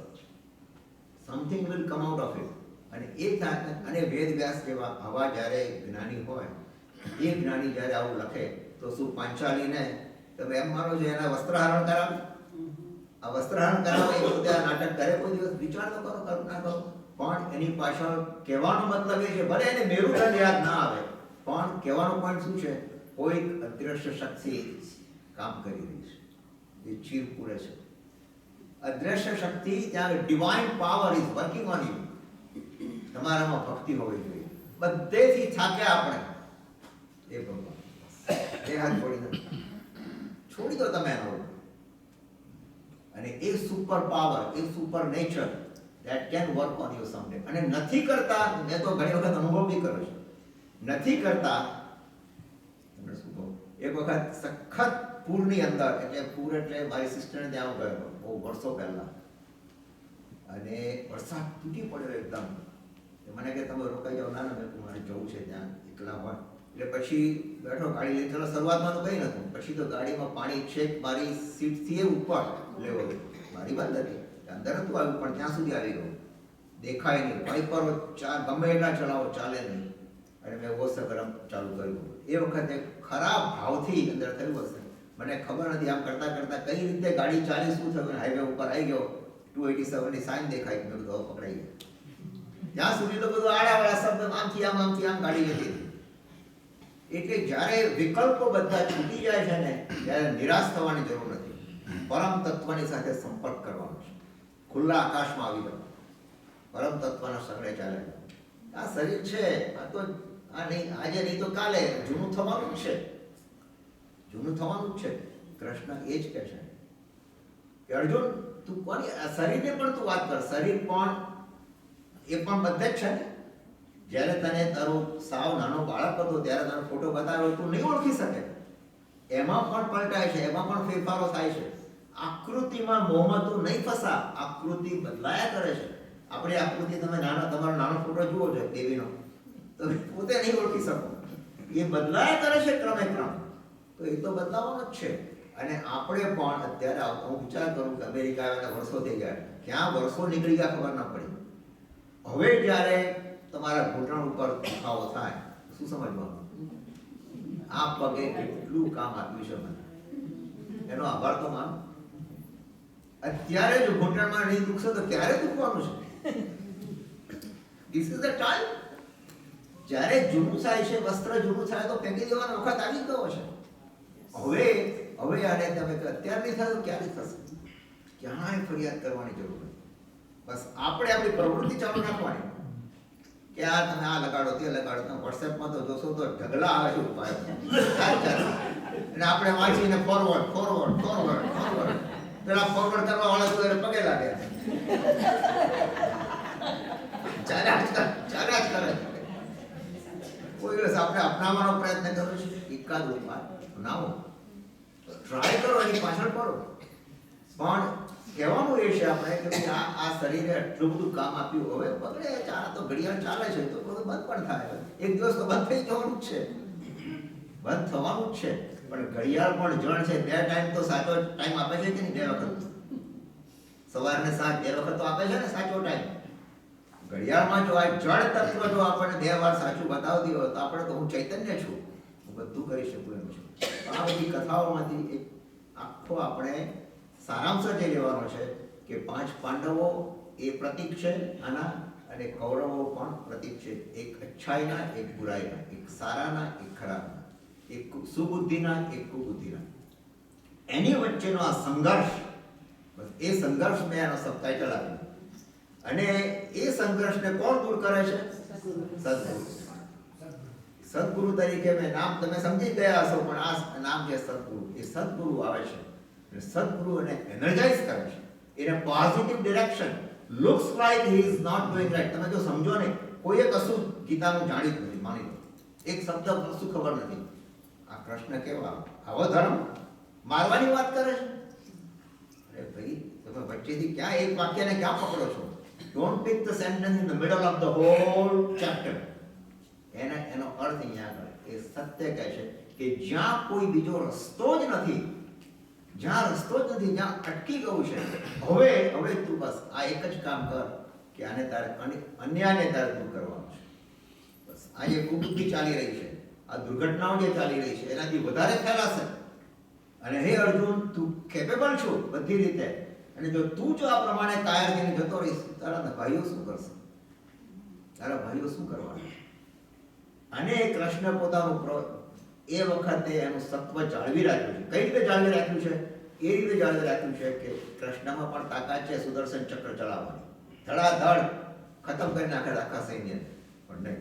Something will come out of it. અને એ થાય. અને વેદ વ્યાસ જેવા આવા જ્યારે જ્ઞાની હોય, એ જ્ઞાની જ્યારે આવું લખે તો શું પાંચાલીને તમે એમ માનો છો એના વસ્ત્રહરણ કરાવે? આ વસ્ત્રહરણ કરાવે એ પોતે આ નાટક કરે? કોઈ દિવસ વિચાર તો કરો, કલ્પના કરો. પણ એની પાછળ કહેવાનો મતલબ એ છે, ભલે એને મેરુદંડ યાદ ના આવે, પણ કહેવાનો પોઈન્ટ શું છે? કોઈક અદ્રશ્ય શક્તિ કામ કરી રહી છે, એ ચીર પૂરે છે. અદ્રશ્ય શક્તિ, ત્યાં divine power is working on you. તમારામાં ભક્તિ હોવી જોઈએ. બધેથી થાક્યા આપણે, એ ભગવાન એ હાથ છોડી દો તમે એનો. અને એ સુપર પાવર, એ super nature that can work on you someday. અને નથી કરતા, મેં તો ઘણી વખત અનુભવ બી કર્યો છે, નથી કરતા. તમને શું કહું, એક વખત સખત પૂરની અંદર, એટલે પૂર એટલે મારી સિસ્ટરને ત્યાં હું ગયો બહુ વર્ષો પહેલા, અને વરસાદ તૂટી પડ્યો એકદમ. મને કે તમે રોકાઈ જાઓ. ના મેં મારે જવું છે ત્યાં એકલા હોય. એટલે પછી બેઠો ગાડી લઈને. ચલો શરૂઆતમાં તો કંઈ નહોતું, પછી તો ગાડીમાં પાણી છેક મારી સીટથી એ ઉપર લેવો, મારી બંધ હતી, અંદર નતું આવ્યું, પણ ત્યાં સુધી આવી ગયું. દેખાય નહીં, વાઇપરો ગમે એટલા ચલાવો ચાલે નહીં. અને મેં ઓછા ગરમ ચાલુ કર્યું. એ વખતે ખરાબ ભાવથી અંદર થયું હશે, મને ખબર નથી. આમ કરતા કરતા કઈ રીતે ગાડી ચાલી, શું થયું, હાઈવે ઉપર આવી ગયો. 287 ની સાઈન દેખાય, મેં બધું પકડાઈ ગયો. ત્યાં સુધી તો બધું આડાવાળા શબ્દ આમથી આમ ગાડી જતી. એટલે જ્યારે વિકલ્પો બધા છૂટી જાય છે ને, ત્યારે નિરાશ થવાની જરૂર નથી. પરમ તત્વની સાથે સંપર્ક કરવાનો છે. ખુલ્લા આકાશમાં આવી જાવ, પરમ તત્વના સંગડે ચાલે. આ શરીર છે, આ તો આ નહીં, આજે નહીં તો કાલે જૂનું થવાનું જ છે, જૂનું થવાનું જ છે. કૃષ્ણ એ જ કહે છે કે અર્જુન તું કોની શરીરને પણ તું વાત કર. શરીર પણ એ પણ બધે જ છે ને. જ્યારે તને તારો સાવ નાનો બાળક હતો ત્યારે તારો ફોટો બતાવ્યો, તું નહીં ઓળખી શકે. એમાં પણ પલટાય છે, એમાં પણ ફેરફારો થાય છે. આકૃતિમાં મોહમાં તું નહીં ફસા, આકૃતિ બદલાયા કરે છે. આપણી આકૃતિ તમે તમારો નાનો ફોટો જુઓ છો દેવીનો, તમે પોતે નહીં ઓળખી શકો. એ બદલાયા કરે છે ક્રમે ક્રમ. તો એ તો બદલાવાનો જ છે. અને આપણે પણ અત્યારે હું વિચાર કરું કે અમેરિકા આવ્યા વર્ષો થઈ ગયા, ક્યાં વર્ષો નીકળી ગયા ખબર ના પડી. હવે જ્યારે તમારા ઘૂંટણ ઉપર દુખાવો થાય, શું સમજવાનું? આ પગે કેટલું કામ આપ્યું છે મને, એનો આભાર તો માનો. અત્યારે જો ઘૂંટણમાં નહીં દુખશે તો ક્યારે દુખવાનું છે? This is the time. જ્યારે જૂનું થાય છે, વસ્ત્ર જૂનું થાય તો ફેંકી દેવાનો વખત આવી ગયો છે. હવે આને તમે અત્યારે નહીં થાય તો ક્યારે થશે? ક્યાંય ફરિયાદ કરવાની જરૂર નથી. બસ આપણે આપણી પ્રવૃત્તિ ચાલુ રાખવાની કે આ તમે આ લગાડો તે લગાડો. વોટ્સએપમાં તો જોશો તો ઢગલા આવે છે ઉપાય, અને આપણે વાંચીને ફોરવર્ડ પેલા ફોરવર્ડ કરવા વાળા તો એને પગે લાગે, ચાલ્યા જ કરે. કોઈ દિવસ આપણે અપનાવવાનો પ્રયત્ન કર્યો છે? એકાદ ઉપાય અપનાવો, ટ્રાય કરો, એની પાછળ પડો. પણ કહેવાનું એ છે આપણે કે આ શરીરે એટલું બધું કામ આપ્યું, હવે બગડે તો ઘડિયાળ ચાલે છે તો બધું બંધ પણ થાય. એક દિવસ તો બંધ થઈ જવાનું જ છે, બંધ થવાનું જ છે. પણ ઘડિયાળ પણ જણ છે, 2 ટાઈમ તો સાચો ટાઈમ આપે છે કે નહીં? 2 વખત, સવાર ને સાંજ 2 વખત તો આપે છે ને સાચો ટાઈમ. ઘડિયાળમાં જો આ જળ તત્વ જો આપણને 2 વાર સાચું બતાવતી હોય તો આપણે તો હું ચૈતન્ય છું, હું બધું કરી શકું એમ છું. આ બધી કથાઓમાંથી એક આખો આપણે સારાંશ જે લેવાનો છે કે 5 પાંડવો એ પ્રતીક છે આના, અને કૌરવો પણ પ્રતીક છે. એક અચ્છાઈના, એક બુરાઈના, એક સારાના, એક ખરાબના, એક સુબુદ્ધિના, એક કુબુદ્ધિના. એની વચ્ચેનો આ સંઘર્ષ, બસ એ સંઘર્ષ મેં એનો સબટાઇટલ આપ્યું. અને એ સંઘર્ષને કોણ દૂર કરે છે? સદગુરુ. સદગુરુ તરીકે મેં નામ તમે સમજી ગયા હશો, પણ આ નામ છે સદગુરુ. એ સદગુરુ આવે છે, સદગુરુ એને એનર્જાઇઝ કરે છે, એને positive direction. Looks like he is not doing right. તમે જો સમજો ને, કોઈએ કશું ગીતાનું જાણ્યું જ નથી, માની લો એક શબ્દ કશું ખબર નથી. આ કૃષ્ણ કેવા આવો ધર્મ મારવાની વાત કરે છે? અરે ભાઈ, તમે વચ્ચેથી ક્યાં એક વાક્યને ક્યાં પકડો છો? Don't pick the sentence in the middle of the whole chapter. એનો અર્થ અહીંયા આગળ એ સત્ય કહે છે કે જ્યાં કોઈ બીજો રસ્તો જ નથી, જ્યાં અટકી ગયું છે, હવે તું બસ આ એક જ કામ કર કે આને તારે અન્યાયને તારે દૂર કરવાનું છે. બસ આ જે કુબુદ્ધિ ચાલી રહી છે, આ દુર્ઘટનાઓ જે ચાલી રહી છે, એનાથી વધારે ફેલાશે. અને હે અર્જુન, તું કેપેબલ છો બધી રીતે, અને જો તું જો આ પ્રમાણે કાયર થઈને જતો રહીશ, તારા ભાઈઓ શું કરશે? તારા ભાઈઓ શું કરવાના? અને કૃષ્ણ પોતાનું એ વખતે એનું સત્વ જાળવી રાખ્યું છે. કઈ રીતે જાળવી રાખ્યું છે? એ રીતે જાળવી રાખ્યું છે કે કૃષ્ણમાં પણ તાકાત છે સુદર્શન ચક્ર ચલાવવાની, ધડાધડ ખતમ કરી નાખે આખા સૈન્ય. પણ નહીં,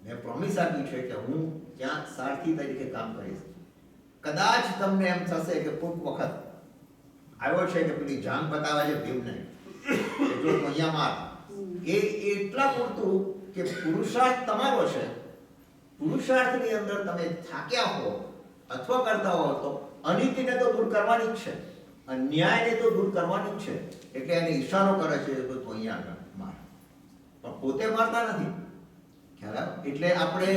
મેં પ્રોમિસ આપ્યું છે કે હું ત્યાં સારથી તરીકે કામ કરીશ. કદાચ તમને એમ થશે કે કોઈક વખત આવ્યો છે કે પેલી જાંગ બતાવે છે ભીમને કે જો અહીંયા માર, એ એટલા પૂરતું કે પુરુષાર્થ તમારો છે. પુરુષાર્થની અંદર તમે થાક્યા હો અથવા કરતા હો તો અનીતિને તો દૂર કરવાની જ છે, અન્યાયને તો દૂર કરવાની જ છે. એટલે એને ઈશારો કરે છે કે તું અહીંયા આગળ માર, પણ પોતે મારતા નથી. ખ્યાલ? એટલે આપણે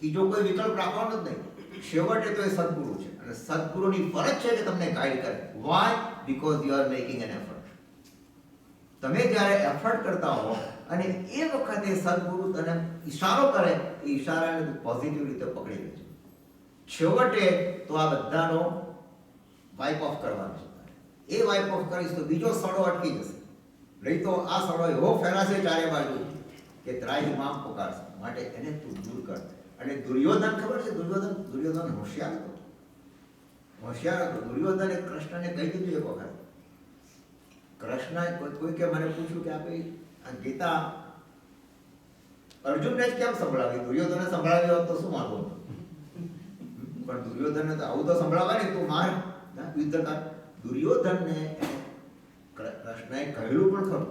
બીજો કોઈ વિકલ્પ રાખવાનો જ નહીં. છેવટે તો એ સદગુરુ છે, અને સદગુરુની ફરજ છે કે તમને ગાઈડ કરે. Why? Because you are making an effort. તમે જ્યારે એફર્ટ કરતા હો અને એ વખતે સદગુરુ તને ઈશારો કરે, એ ઈશારાને પોઝિટિવ રીતે પકડી લે છે. છેવટે તો આ બધાનો વાઇપ ઓફ કરવાનો છે. એ વાઇપ ઓફ કરીશ તો બીજો સડો અટકી જશે. નહીં તો આ સડો એવો ફેલાશે ચારે બાજુ કે ત્રાહી મામ પુકારશે. માટે એને તું દૂર કર. અને દુર્યોધન, ખબર છે દુર્યોધન હોશિયાર હતો. દુર્યોધને કૃષ્ણને કહી દીધું એક વખત. કૃષ્ણ કોઈ કે મને પૂછ્યું કે આપણે આ ગીતા અર્જુનને જ કેમ સંભળાવી, દુર્યોધને સંભળાવી હોત તો શું વાંધો? પણ દુર્યોધનને તો આવું તો સંભળાવાય ને, તું માર યુદ્ધ કર. દુર્યોધનને કૃષ્ણએ કહેલું પણ ખરું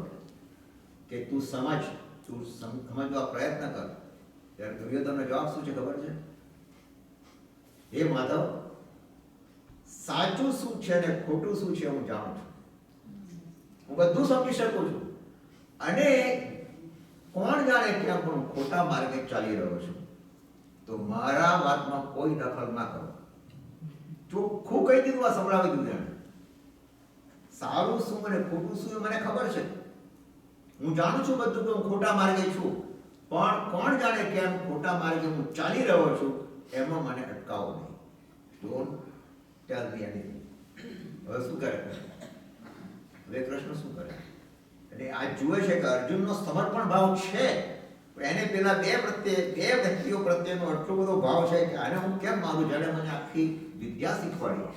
કે તું સમજવા પ્રયત્ન કર. ત્યારે દુર્યોધનનો જવાબ શું છે ખબર છે? હે માધવ, સાચું શું છે ને ખોટું શું છે હું જાણું છું, હું બધું સમજી શકું છું. અને કોણ જાણે ક્યાં પણ ખોટા માર્ગે ચાલી રહ્યો છું, તો મારા વાતમાં કોઈ દખલ ના કરો. ચોખ્ખું કહી દીધું, આ સંભળાવી દીધું એને. સારું શું અને ખોટું શું મને ખબર છે, હું જાણું છું બધું કે હું ખોટા માર્ગે છું, પણ કોણ જાણે કેમ ખોટા માર્ગે હું ચાલી રહ્યો છું, એમાં મને અટકાવો નહીં. Don't tell me anything. હવે શું કરે? હવે કૃષ્ણ શું કરે? અને આ જુએ છે કે અર્જુનનો સમર્પણ ભાવ છે, એને પેલા બે વ્યક્તિઓ પ્રત્યેનો આટલો બધો ભાવ છે કે આને હું કેમ મારું, જ્યારે મને આખી વિદ્યા શીખવાડી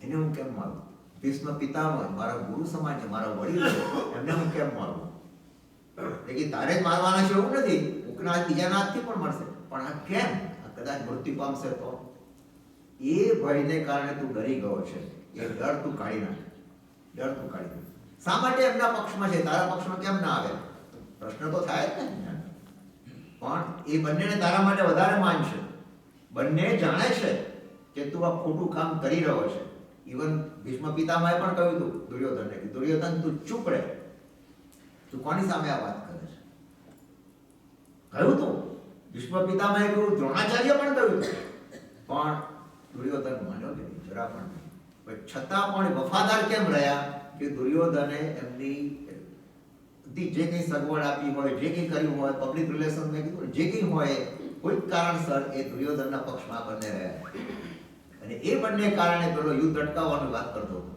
એને હું કેમ મારું, ભીષ્મ પિતામહ મારા ગુરુ સમાન છે, મારા વડીલ છે, એમને હું કેમ મારું? એટલે તારે જ મારવાના છે એવું નથી, કોકના હાથ બીજાના હાથથી પણ મળશે, પણ આ કેમ? આ કદાચ મૃત્યુ પામશે તો? એ ભયને કારણે તું ડરી ગયો છે, એ ડર તું કાઢી નાખ, ડર તું કાઢી નાખ. શા માટે એમના પક્ષમાં છે, તારા પક્ષમાં કેમ ના આવે? પ્રશ્ન તો થાય જ ને. પણ એ બંનેને તારા માટે વધારે માન છે, બંને જાણે છે કે તું આ ખોટું કામ કરી રહ્યો છે. ઇવન ભીષ્મ પિતામહે પણ કહ્યું હતું દુર્યોધનને કે દુર્યોધન તું ચૂપ રહે, તું કોની સામે આ વાત કરે છે? કહ્યું હતું ભીષ્મ પિતામહે કહ્યું, દ્રોણાચાર્ય પણ કહ્યું હતું, પણ દુર્યોધન માન્યો કે નહીં, જરા પણ નહીં. પણ છતાં પણ વફાદાર કેમ રહ્યા? કે દુર્યોધને એમની જે કંઈ સગવડ આપી હોય, જે કંઈ કર્યું હોય, પબ્લિક રિલેશન મેં કીધું જે કંઈ હોય, કોઈ કારણસર એ દુર્યોધનના પક્ષમાં બંને રહ્યા. અને એ બંને કારણે પેલો યુદ્ધ અટકાવવાની વાત કરતો હતો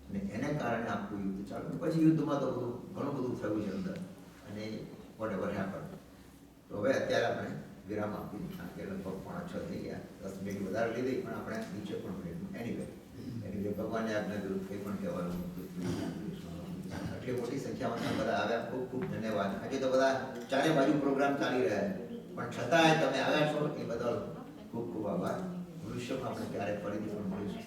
અને એને કારણે આખું યુદ્ધ ચાલ્યું. પછી યુદ્ધમાં તો ઘણું બધું થયું છે અંદર, અને વોટેવર હેપન. તો હવે અત્યારે આપણે વિરામ આપી, કારણ કે લગભગ 5:30 થઈ ગયા, 10 મિનિટ વધારે લીધી, પણ આપણે નીચે પણ મળ્યું. એનીવે ભગવાનને આજ્ઞા વિરુદ્ધ કંઈ પણ કહેવાનું. આટલી મોટી સંખ્યામાં બધા આવ્યા, ખૂબ ખૂબ ધન્યવાદ. આજે તો બધા ચારે બાજુ પ્રોગ્રામ ચાલી રહ્યા છે, પણ છતાંય તમે આવ્યા છો એ બદલ ખૂબ ખૂબ આભાર. ભવિષ્યમાં આપણે ક્યારેક ફરીથી પણ મળીશું.